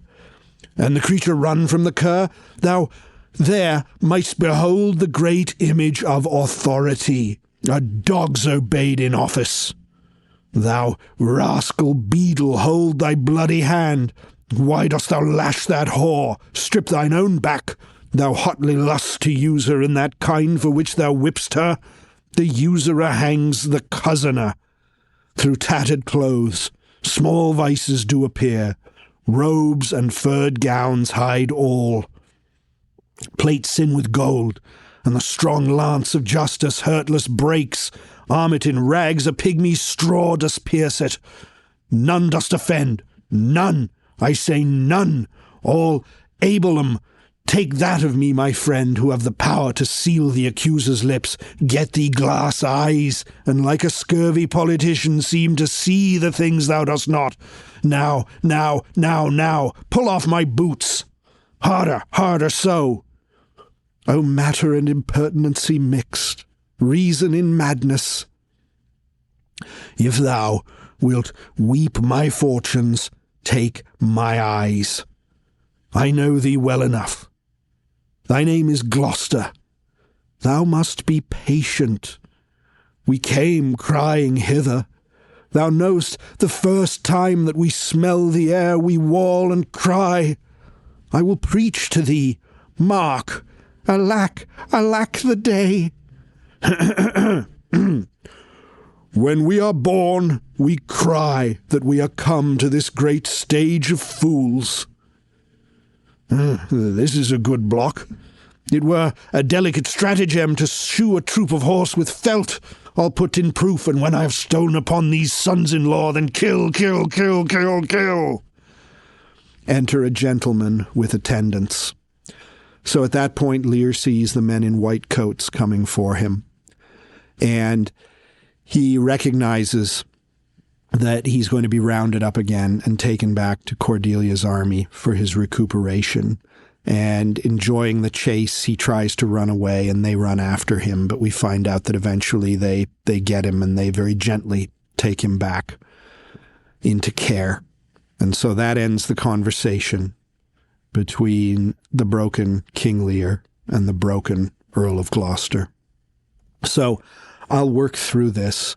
And the creature run from the cur? Thou there mightst behold the great image of authority. A dog's obeyed in office. Thou rascal beadle, hold thy bloody hand. Why dost thou lash that whore? Strip thine own back. Thou hotly lust to use her in that kind for which thou whipst her. The usurer hangs the cozener. Through tattered clothes, small vices do appear. Robes and furred gowns hide all. Plates in with gold, and the strong lance of justice hurtless breaks. Arm it in rags, a pygmy's straw dost pierce it. None dost offend, none, I say none. All able 'em. Take that of me, my friend, who have the power to seal the accuser's lips. Get thee glass eyes, and like a scurvy politician seem to see the things thou dost not. Now, pull off my boots. Harder, harder so. O matter and impertinency mixed, reason in madness. If thou wilt weep my fortunes, take my eyes. I know thee well enough. Thy name is Gloucester. Thou must be patient. We came crying hither. Thou know'st the first time that we smell the air we wail and cry. I will preach to thee. Mark, alack, alack the day. When we are born, we cry that we are come to this great stage of fools. This is a good block. It were a delicate stratagem to shoe a troop of horse with felt. I'll put in proof, and when I have stolen upon these sons-in-law, then kill, kill, kill, kill, kill. Enter a gentleman with attendants. So at that point, Lear sees the men in white coats coming for him. And he recognizes that he's going to be rounded up again and taken back to Cordelia's army for his recuperation. And enjoying the chase, he tries to run away and they run after him. But we find out that eventually they get him and they very gently take him back into care. And so that ends the conversation between the broken King Lear and the broken Earl of Gloucester. So I'll work through this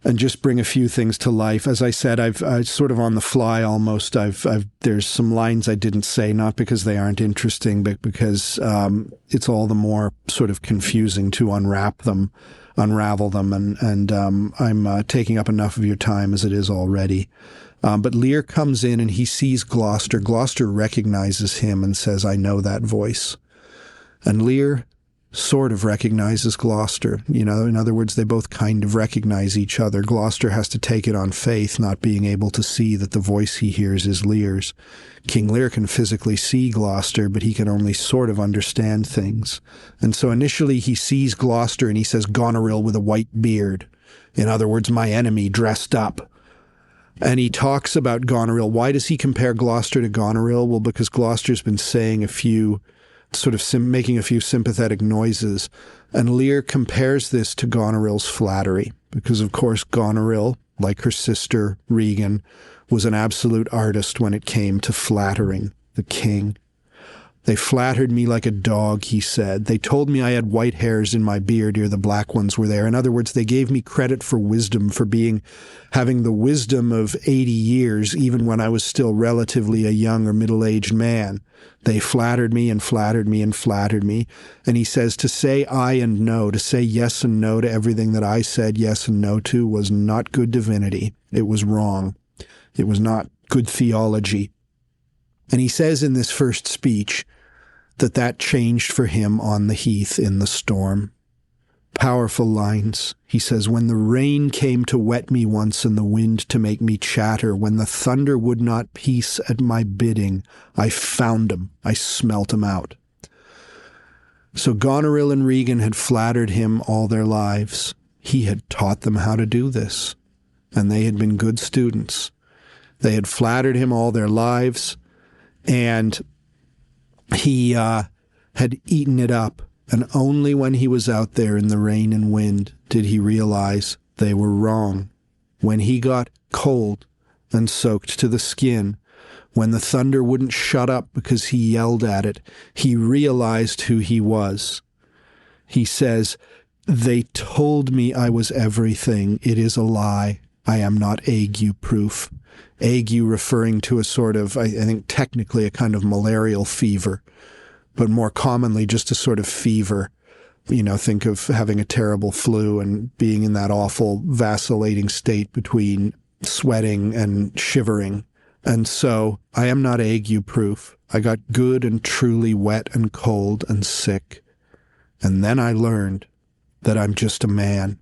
and just bring a few things to life. As I said, I sort of on the fly almost. There's some lines I didn't say, not because they aren't interesting, but because it's all the more sort of confusing to unravel them, and I'm taking up enough of your time as it is already. But Lear comes in and he sees Gloucester. Gloucester recognizes him and says, "I know that voice." And Lear sort of recognizes Gloucester. In other words, they both kind of recognize each other. Gloucester has to take it on faith, not being able to see that the voice he hears is Lear's. King Lear can physically see Gloucester, but he can only sort of understand things. And so initially he sees Gloucester and he says, "Goneril with a white beard." In other words, my enemy dressed up. And he talks about Goneril. Why does he compare Gloucester to Goneril? Well, because Gloucester's been saying making a few sympathetic noises. And Lear compares this to Goneril's flattery, because of course Goneril, like her sister Regan, was an absolute artist when it came to flattering the king. "They flattered me like a dog," he said. "They told me I had white hairs in my beard ere the black ones were there." In other words, they gave me credit for wisdom, for having the wisdom of 80 years, even when I was still relatively a young or middle-aged man. They flattered me and flattered me and flattered me. And he says to say aye and no, to say yes and no to everything that I said yes and no to, was not good divinity. It was wrong. It was not good theology. And he says in this first speech that changed for him on the heath in the storm. Powerful lines. He says, "When the rain came to wet me once and the wind to make me chatter, when the thunder would not peace at my bidding, I found 'em, I smelt 'em out." So Goneril and Regan had flattered him all their lives. He had taught them how to do this, and they had been good students. They had flattered him all their lives, and he had eaten it up. And only when he was out there in the rain and wind did he realize they were wrong. When he got cold and soaked to the skin, when the thunder wouldn't shut up because he yelled at it, he realized who he was. He says, "They told me I was everything. It is a lie. I am not ague-proof." Ague referring to a sort of, I think technically a kind of malarial fever, but more commonly just a sort of fever. Think of having a terrible flu and being in that awful vacillating state between sweating and shivering. And so I am not ague-proof. I got good and truly wet and cold and sick. And then I learned that I'm just a man.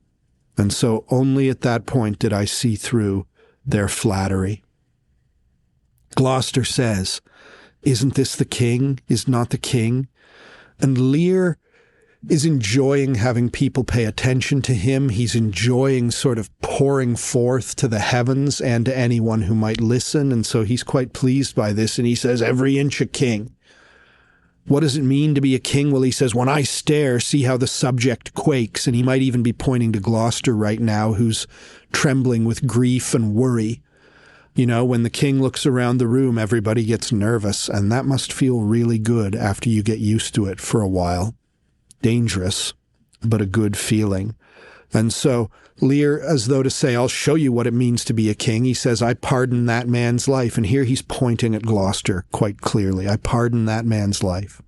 And so only at that point did I see through their flattery. Gloucester says, "Isn't this the king? Is not the king?" And Lear is enjoying having people pay attention to him. He's enjoying sort of pouring forth to the heavens and to anyone who might listen. And so he's quite pleased by this. And he says, "Every inch a king." What does it mean to be a king? Well, he says, "When I stare, see how the subject quakes." And he might even be pointing to Gloucester right now, who's trembling with grief and worry. When the king looks around the room, everybody gets nervous, and that must feel really good after you get used to it for a while. Dangerous, but a good feeling. And so Lear, as though to say, "I'll show you what it means to be a king," he says, "I pardon that man's life." And here he's pointing at Gloucester quite clearly. "I pardon that man's life."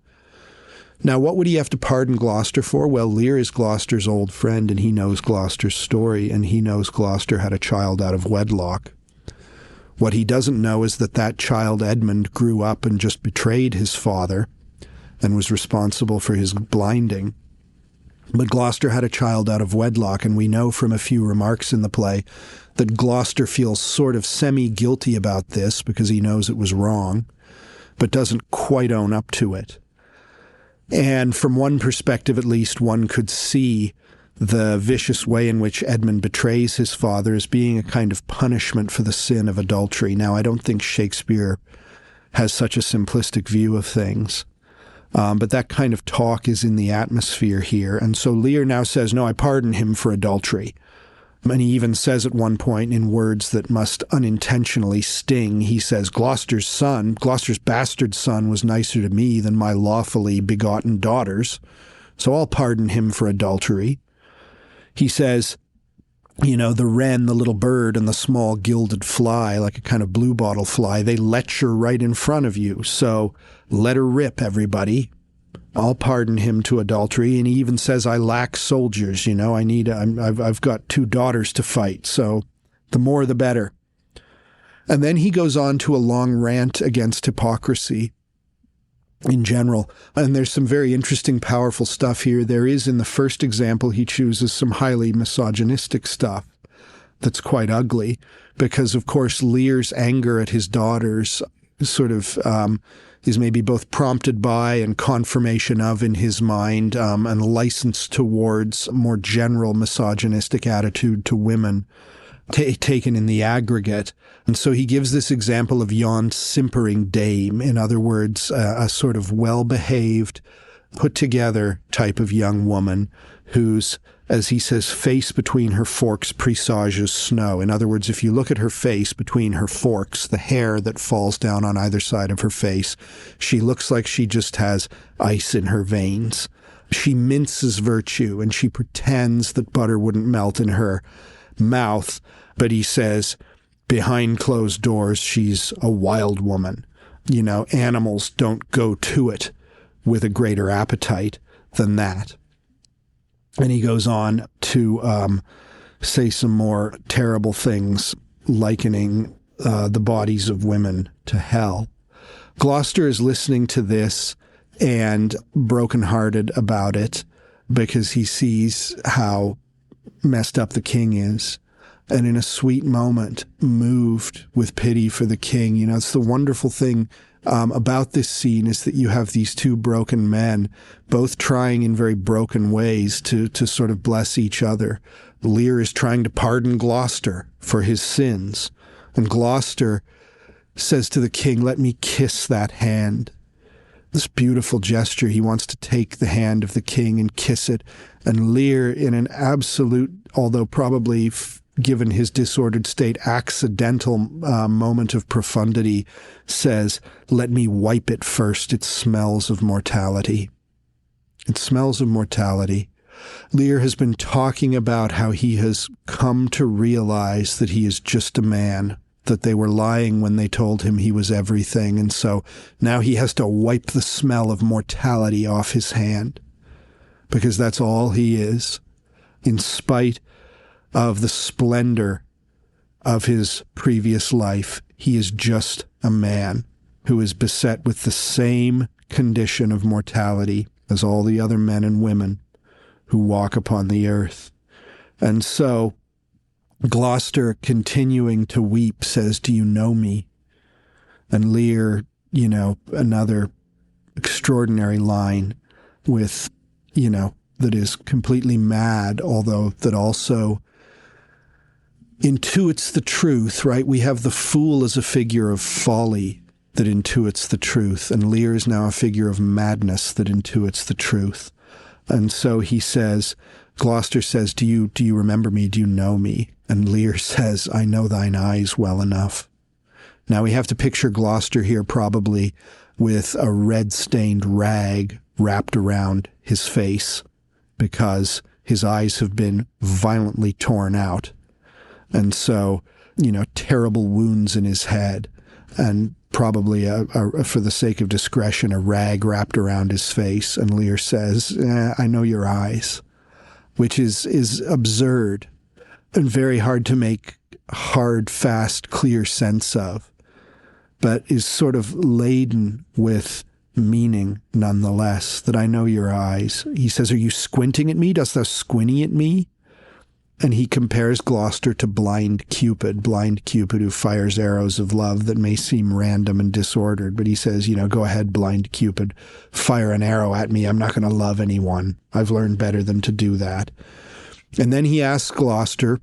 Now, what would he have to pardon Gloucester for? Well, Lear is Gloucester's old friend, and he knows Gloucester's story, and he knows Gloucester had a child out of wedlock. What he doesn't know is that child, Edmund, grew up and just betrayed his father and was responsible for his blinding. But Gloucester had a child out of wedlock, and we know from a few remarks in the play that Gloucester feels sort of semi-guilty about this because he knows it was wrong, but doesn't quite own up to it. And from one perspective, at least, one could see the vicious way in which Edmund betrays his father as being a kind of punishment for the sin of adultery. Now, I don't think Shakespeare has such a simplistic view of things, But that kind of talk is in the atmosphere here. And so Lear now says, no, I pardon him for adultery. And he even says at one point, in words that must unintentionally sting, he says, Gloucester's bastard son was nicer to me than my lawfully begotten daughters, so I'll pardon him for adultery. He says, the wren, the little bird, and the small gilded fly, like a kind of bluebottle fly, they lecture right in front of you, so let her rip, everybody. I'll pardon him to adultery. And he even says, I lack soldiers, I've got 2 daughters to fight, so the more the better. And then he goes on to a long rant against hypocrisy in general. And there's some very interesting, powerful stuff here. There is, in the first example, he chooses some highly misogynistic stuff that's quite ugly, because, of course, Lear's anger at his daughters sort of is maybe both prompted by and confirmation of, in his mind, and a license towards a more general misogynistic attitude to women taken in the aggregate. And so he gives this example of yon simpering dame. In other words, a sort of well-behaved, put-together type of young woman whose, as he says, face between her forks presages snow. In other words, if you look at her face between her forks, the hair that falls down on either side of her face, she looks like she just has ice in her veins. She minces virtue, and she pretends that butter wouldn't melt in her mouth. But he says, behind closed doors, she's a wild woman. Animals don't go to it with a greater appetite than that. And he goes on to say some more terrible things, likening the bodies of women to hell. Gloucester is listening to this and brokenhearted about it, because he sees how messed up the king is. And in a sweet moment, moved with pity for the king. It's the wonderful thing about this scene, is that you have these 2 broken men, both trying in very broken ways to sort of bless each other. Lear is trying to pardon Gloucester for his sins, and Gloucester says to the king, let me kiss that hand. This beautiful gesture, he wants to take the hand of the king and kiss it. And Lear, in an absolute, although probably given his disordered state, accidental moment of profundity, says, let me wipe it first. It smells of mortality. It smells of mortality. Lear has been talking about how he has come to realize that he is just a man, that they were lying when they told him he was everything, and so now he has to wipe the smell of mortality off his hand, because that's all he is, in spite of the splendor of his previous life. He is just a man who is beset with the same condition of mortality as all the other men and women who walk upon the earth. And so Gloucester, continuing to weep, says, do you know me? And Lear, another extraordinary line with, that is completely mad, although that also intuits the truth, right? We have the fool as a figure of folly that intuits the truth, and Lear is now a figure of madness that intuits the truth. And so he says, Gloucester says, do you remember me? Do you know me? And Lear says, I know thine eyes well enough. Now we have to picture Gloucester here probably with a red-stained rag wrapped around his face, because his eyes have been violently torn out. And so, terrible wounds in his head, and probably, for the sake of discretion, a rag wrapped around his face. And Lear says, I know your eyes, which is absurd and very hard to make hard, fast, clear sense of, but is sort of laden with meaning nonetheless, that I know your eyes. He says, are you squinting at me? Dost thou squinty at me? And he compares Gloucester to blind Cupid who fires arrows of love that may seem random and disordered. But he says, go ahead, blind Cupid, fire an arrow at me. I'm not going to love anyone. I've learned better than to do that. And then he asks Gloucester,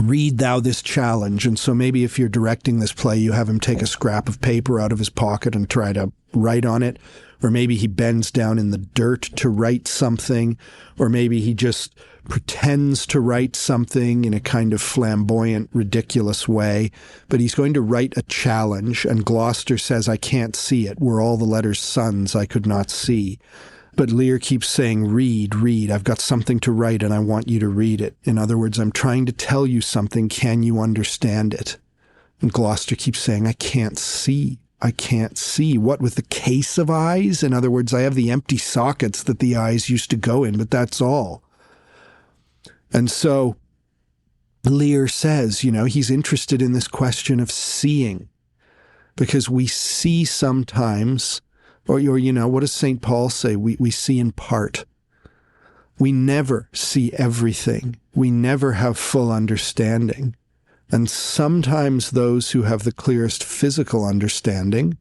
read thou this challenge. And so maybe if you're directing this play, you have him take a scrap of paper out of his pocket and try to write on it. or maybe he bends down in the dirt to write something, or maybe he just pretends to write something in a kind of flamboyant, ridiculous way, but he's going to write a challenge, and Gloucester says, I can't see it. Were all the letters suns I could not see. But Lear keeps saying, read, read. I've got something to write and I want you to read it. In other words, I'm trying to tell you something. Can you understand it? And Gloucester keeps saying, I can't see. I can't see. What, with the case of eyes? In other words, I have the empty sockets that the eyes used to go in, but that's all. And so Lear says, he's interested in this question of seeing, because we see sometimes, or what does St. Paul say? We see in part. We never see everything. We never have full understanding. And sometimes those who have the clearest physical understanding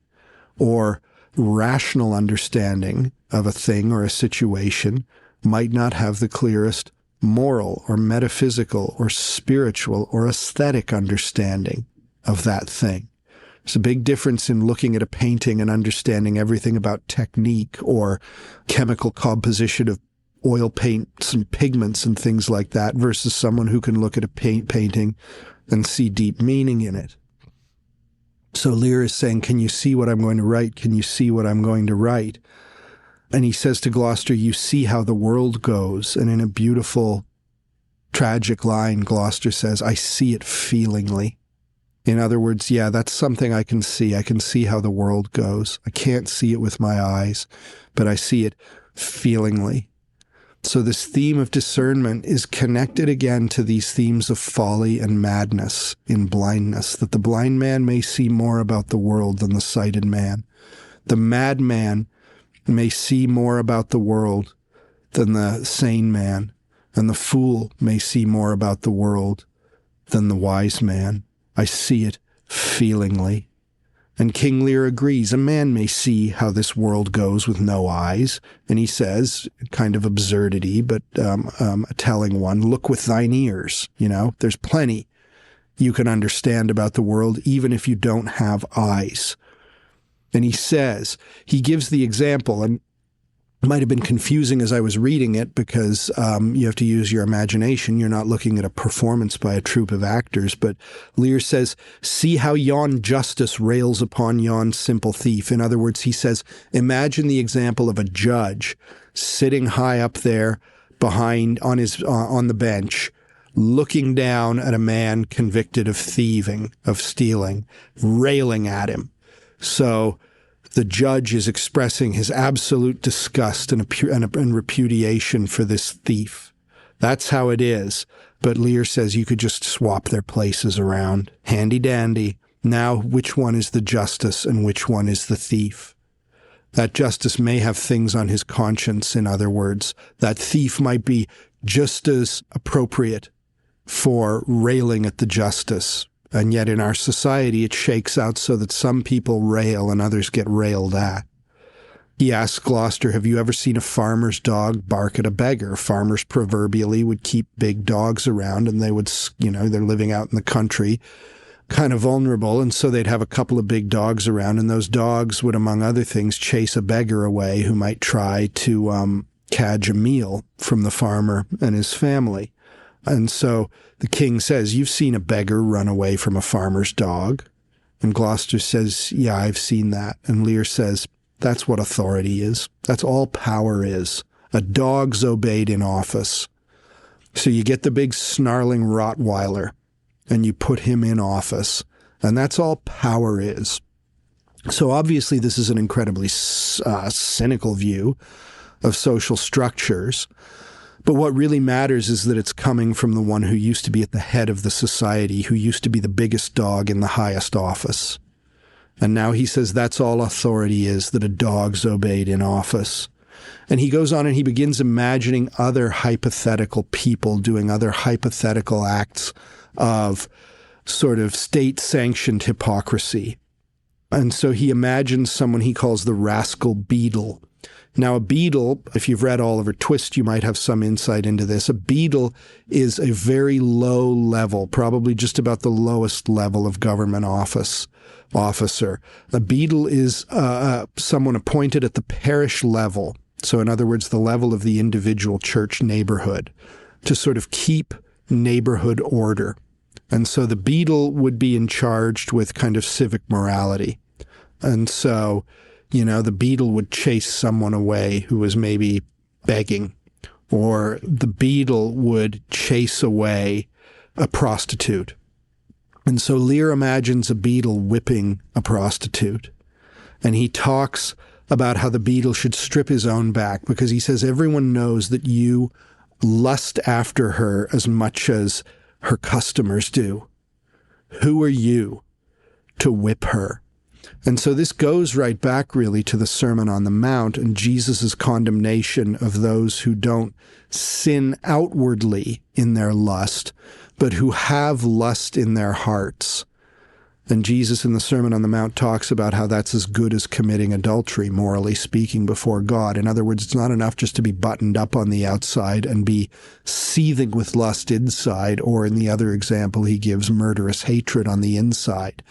or rational understanding of a thing or a situation might not have the clearest moral or metaphysical or spiritual or aesthetic understanding of that thing. There's a big difference in looking at a painting and understanding everything about technique or chemical composition of oil paints and pigments and things like that versus someone who can look at a painting and see deep meaning in it. So Lear is saying, can you see what I'm going to write? Can you see what I'm going to write? And he says to Gloucester, you see how the world goes. And in a beautiful, tragic line, Gloucester says, I see it feelingly. In other words, yeah, that's something I can see. I can see how the world goes. I can't see it with my eyes, but I see it feelingly. So this theme of discernment is connected again to these themes of folly and madness in blindness, that the blind man may see more about the world than the sighted man. The madman may see more about the world than the sane man, and the fool may see more about the world than the wise man. I see it feelingly. And King Lear agrees. A man may see how this world goes with no eyes. And he says, kind of absurdity, but a telling one, look with thine ears. There's plenty you can understand about the world, even if you don't have eyes. And he says, he gives the example, and it might have been confusing as I was reading it because you have to use your imagination. You're not looking at a performance by a troupe of actors. But Lear says, see how yon justice rails upon yon simple thief. In other words, he says, imagine the example of a judge sitting high up there behind on the bench, looking down at a man convicted of thieving, of stealing, railing at him. So the judge is expressing his absolute disgust and repudiation for this thief. That's how it is. But Lear says you could just swap their places around. Handy dandy. Now, which one is the justice and which one is the thief? That justice may have things on his conscience, in other words. That thief might be just as appropriate for railing at the justice. And yet in our society, it shakes out so that some people rail and others get railed at. He asks Gloucester, have you ever seen a farmer's dog bark at a beggar? Farmers proverbially would keep big dogs around, and they would, they're living out in the country, kind of vulnerable, and so they'd have a couple of big dogs around, and those dogs would, among other things, chase a beggar away who might try to cadge a meal from the farmer and his family. And so the king says, you've seen a beggar run away from a farmer's dog. And Gloucester says, yeah, I've seen that. And Lear says, that's what authority is. That's all power is. A dog's obeyed in office. So you get the big snarling Rottweiler and you put him in office. And that's all power is. So obviously this is an incredibly cynical view of social structures. But what really matters is that it's coming from the one who used to be at the head of the society, who used to be the biggest dog in the highest office. And now he says that's all authority is, that a dog's obeyed in office. And he goes on and he begins imagining other hypothetical people doing other hypothetical acts of sort of state-sanctioned hypocrisy. And so he imagines someone he calls the rascal beadle. Now, a beadle, if you've read Oliver Twist, you might have some insight into this. A beadle is a very low level, probably just about the lowest level of government officer. A beadle is someone appointed at the parish level. So in other words, the level of the individual church neighborhood, to sort of keep neighborhood order. And so the beadle would be in charge with kind of civic morality. And so, the beadle would chase someone away who was maybe begging, or the beadle would chase away a prostitute. And so Lear imagines a beadle whipping a prostitute. And he talks about how the beadle should strip his own back, because he says everyone knows that you lust after her as much as her customers do. Who are you to whip her? And so this goes right back really to the Sermon on the Mount and Jesus' condemnation of those who don't sin outwardly in their lust, but who have lust in their hearts. And Jesus in the Sermon on the Mount talks about how that's as good as committing adultery, morally speaking, before God. In other words, it's not enough just to be buttoned up on the outside and be seething with lust inside, or in the other example he gives, murderous hatred on the inside.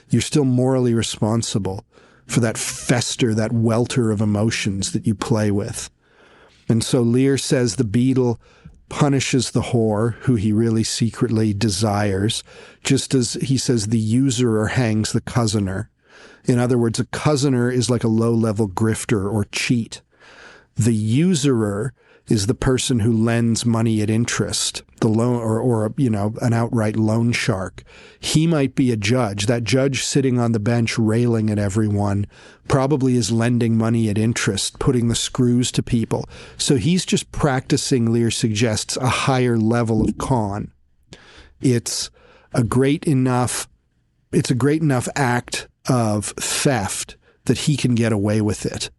You're still morally responsible for that fester, that welter of emotions that you play with. And so Lear says the beadle punishes the whore, who he really secretly desires, just as he says the usurer hangs the cozener. In other words, a cozener is like a low-level grifter or cheat. The usurer is the person who lends money at interest, the loan, or an outright loan shark. He might be a judge. That judge sitting on the bench railing at everyone probably is lending money at interest, putting the screws to people. So he's just practicing, Lear suggests, a higher level of con. It's a great enough act of theft that he can get away with it.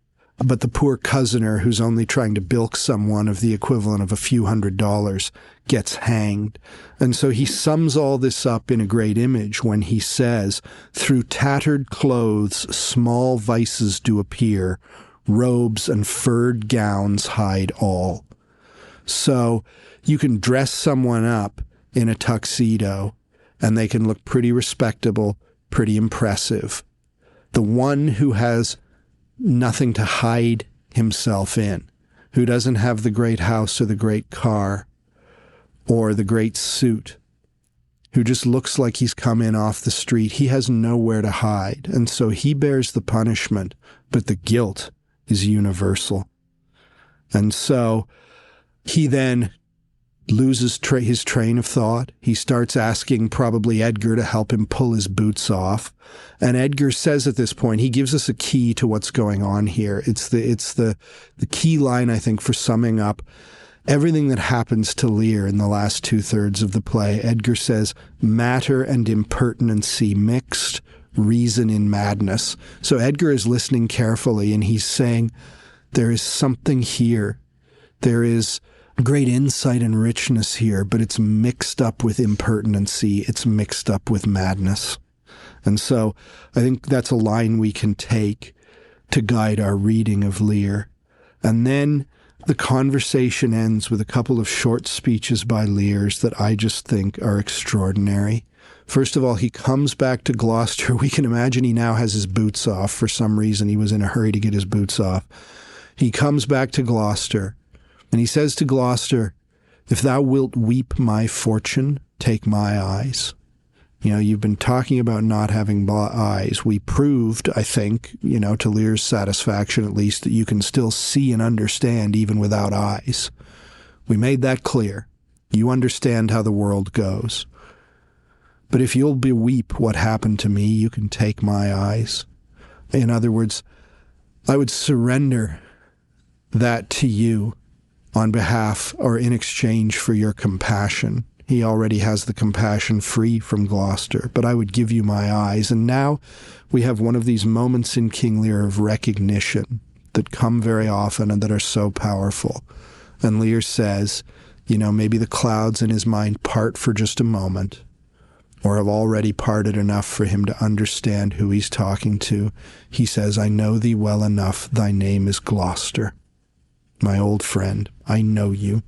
But the poor cozener who's only trying to bilk someone of the equivalent of a few $100s gets hanged. And so he sums all this up in a great image when he says, "Through tattered clothes small vices do appear, robes and furred gowns hide all." So you can dress someone up in a tuxedo and they can look pretty respectable, pretty impressive. The one who has nothing to hide himself in, who doesn't have the great house or the great car or the great suit, who just looks like he's come in off the street, he has nowhere to hide. And so he bears the punishment, but the guilt is universal. And so he then loses his train of thought. He starts asking probably Edgar to help him pull his boots off. And Edgar says at this point, he gives us a key to what's going on here. It's the key line, I think, for summing up everything that happens to Lear in the last 2/3 of the play. Edgar says, matter and impertinency mixed, reason in madness. So Edgar is listening carefully and he's saying, there is something here. There is great insight and richness here, but it's mixed up with impertinency. It's mixed up with madness. And so I think that's a line we can take to guide our reading of Lear. And then the conversation ends with a couple of short speeches by Lear's that I just think are extraordinary. First of all, he comes back to Gloucester. We can imagine he now has his boots off. For some reason, he was in a hurry to get his boots off. He comes back to Gloucester. And he says to Gloucester, if thou wilt weep my fortune, take my eyes. You've been talking about not having eyes. We proved, I think, to Lear's satisfaction at least, that you can still see and understand even without eyes. We made that clear. You understand how the world goes. But if you'll beweep what happened to me, you can take my eyes. In other words, I would surrender that to you on behalf or in exchange for your compassion. He already has the compassion free from Gloucester, but I would give you my eyes. And now we have one of these moments in King Lear of recognition that come very often and that are so powerful. And Lear says, maybe the clouds in his mind part for just a moment, or have already parted enough for him to understand who he's talking to. He says, I know thee well enough, thy name is Gloucester. My old friend, I know you.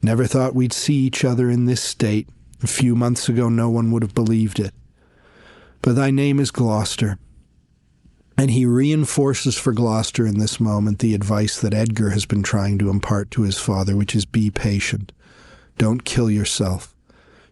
Never thought we'd see each other in this state. A few months ago, no one would have believed it. But thy name is Gloucester. And he reinforces for Gloucester in this moment the advice that Edgar has been trying to impart to his father, which is be patient. Don't kill yourself.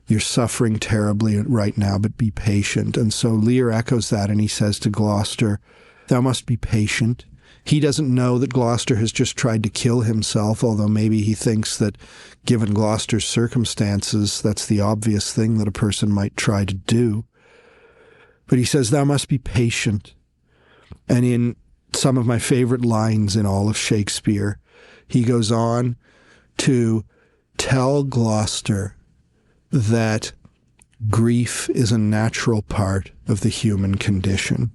You're suffering terribly right now, but be patient. And so Lear echoes that, and he says to Gloucester, thou must be patient. He doesn't know that Gloucester has just tried to kill himself, although maybe he thinks that given Gloucester's circumstances, that's the obvious thing that a person might try to do. But he says, thou must be patient. And in some of my favorite lines in all of Shakespeare, he goes on to tell Gloucester that grief is a natural part of the human condition.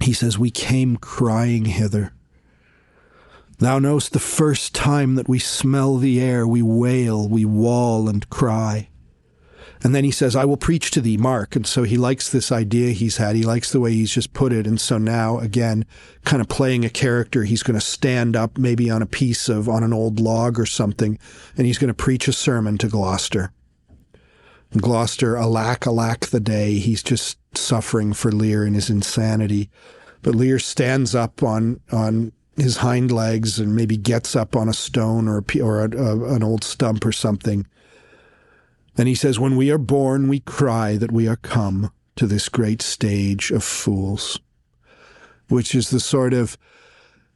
He says, we came crying hither. Thou know'st the first time that we smell the air, we wail, we wawl and cry. And then he says, I will preach to thee, Mark. And so he likes this idea he's had. He likes the way he's just put it. And so now, again, kind of playing a character, he's going to stand up maybe on an old log or something, and he's going to preach a sermon to Gloucester. And Gloucester, alack, alack the day, he's just suffering for Lear and his insanity. But Lear stands up on his hind legs and maybe gets up on a stone or an old stump or something. And he says, when we are born, we cry that we are come to this great stage of fools, which is the sort of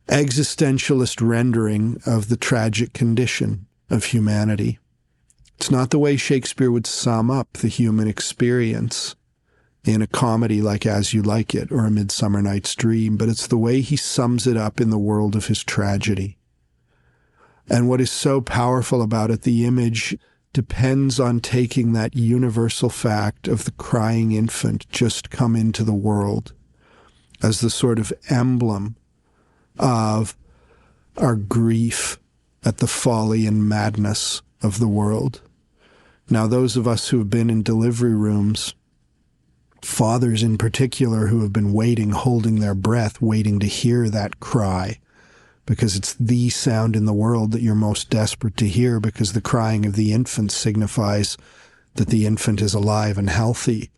existentialist rendering of the tragic condition of humanity. It's not the way Shakespeare would sum up the human experience in a comedy like As You Like It or A Midsummer Night's Dream, but it's the way he sums it up in the world of his tragedy. And what is so powerful about it, the image depends on taking that universal fact of the crying infant just come into the world as the sort of emblem of our grief at the folly and madness of the world. Now, those of us who have been in delivery rooms, fathers in particular who have been waiting, holding their breath, waiting to hear that cry, because it's the sound in the world that you're most desperate to hear, because the crying of the infant signifies that the infant is alive and healthy.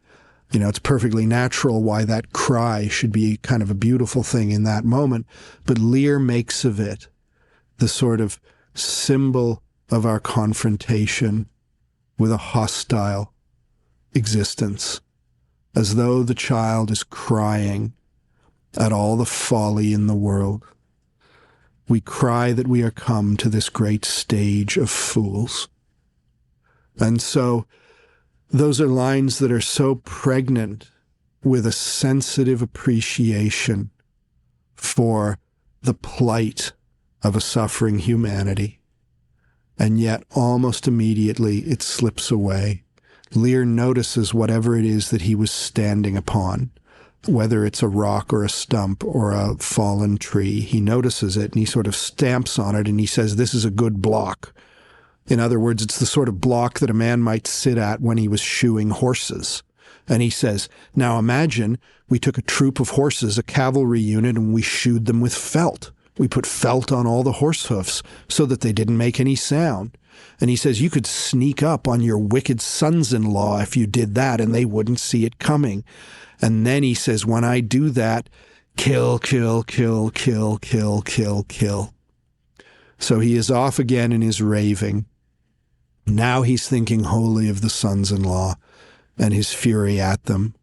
You know, it's perfectly natural why that cry should be kind of a beautiful thing in that moment. But Lear makes of it the sort of symbol of our confrontation with a hostile existence, as though the child is crying at all the folly in the world. We cry that we are come to this great stage of fools. And so those are lines that are so pregnant with a sensitive appreciation for the plight of a suffering humanity. And yet almost immediately it slips away. Lear notices whatever it is that he was standing upon, whether it's a rock or a stump or a fallen tree. He notices it and he sort of stamps on it and he says, this is a good block. In other words, it's the sort of block that a man might sit at when he was shoeing horses. And he says, now imagine we took a troop of horses, a cavalry unit, and we shoed them with felt. We put felt on all the horse hoofs so that they didn't make any sound. And he says, you could sneak up on your wicked sons-in-law if you did that and they wouldn't see it coming. And then he says, when I do that, kill, kill, kill, kill, kill, kill, kill. So he is off again in his raving. Now he's thinking wholly of the sons-in-law and his fury at them,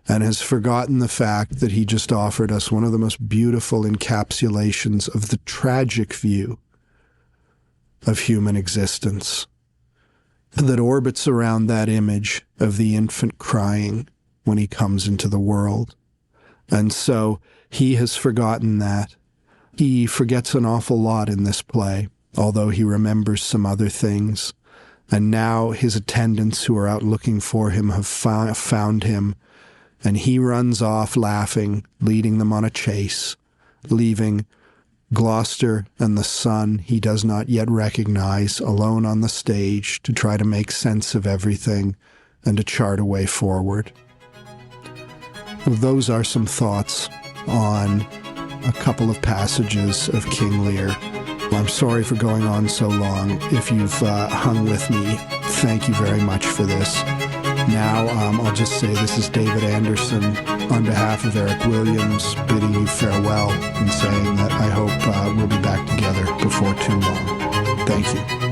and has forgotten the fact that he just offered us one of the most beautiful encapsulations of the tragic view of human existence that orbits around that image of the infant crying when he comes into the world. And so he has forgotten that. He forgets an awful lot in this play, although he remembers some other things. And now his attendants who are out looking for him have found him, and he runs off laughing, leading them on a chase, leaving Gloucester and the son he does not yet recognize alone on the stage to try to make sense of everything and to chart a way forward. Those are some thoughts on a couple of passages of King Lear. I'm sorry for going on so long. If you've hung with me, thank you very much for this. Now, I'll just say this is David Anderson on behalf of Eric Williams, bidding you farewell and saying that I hope we'll be back together before too long. Thank you.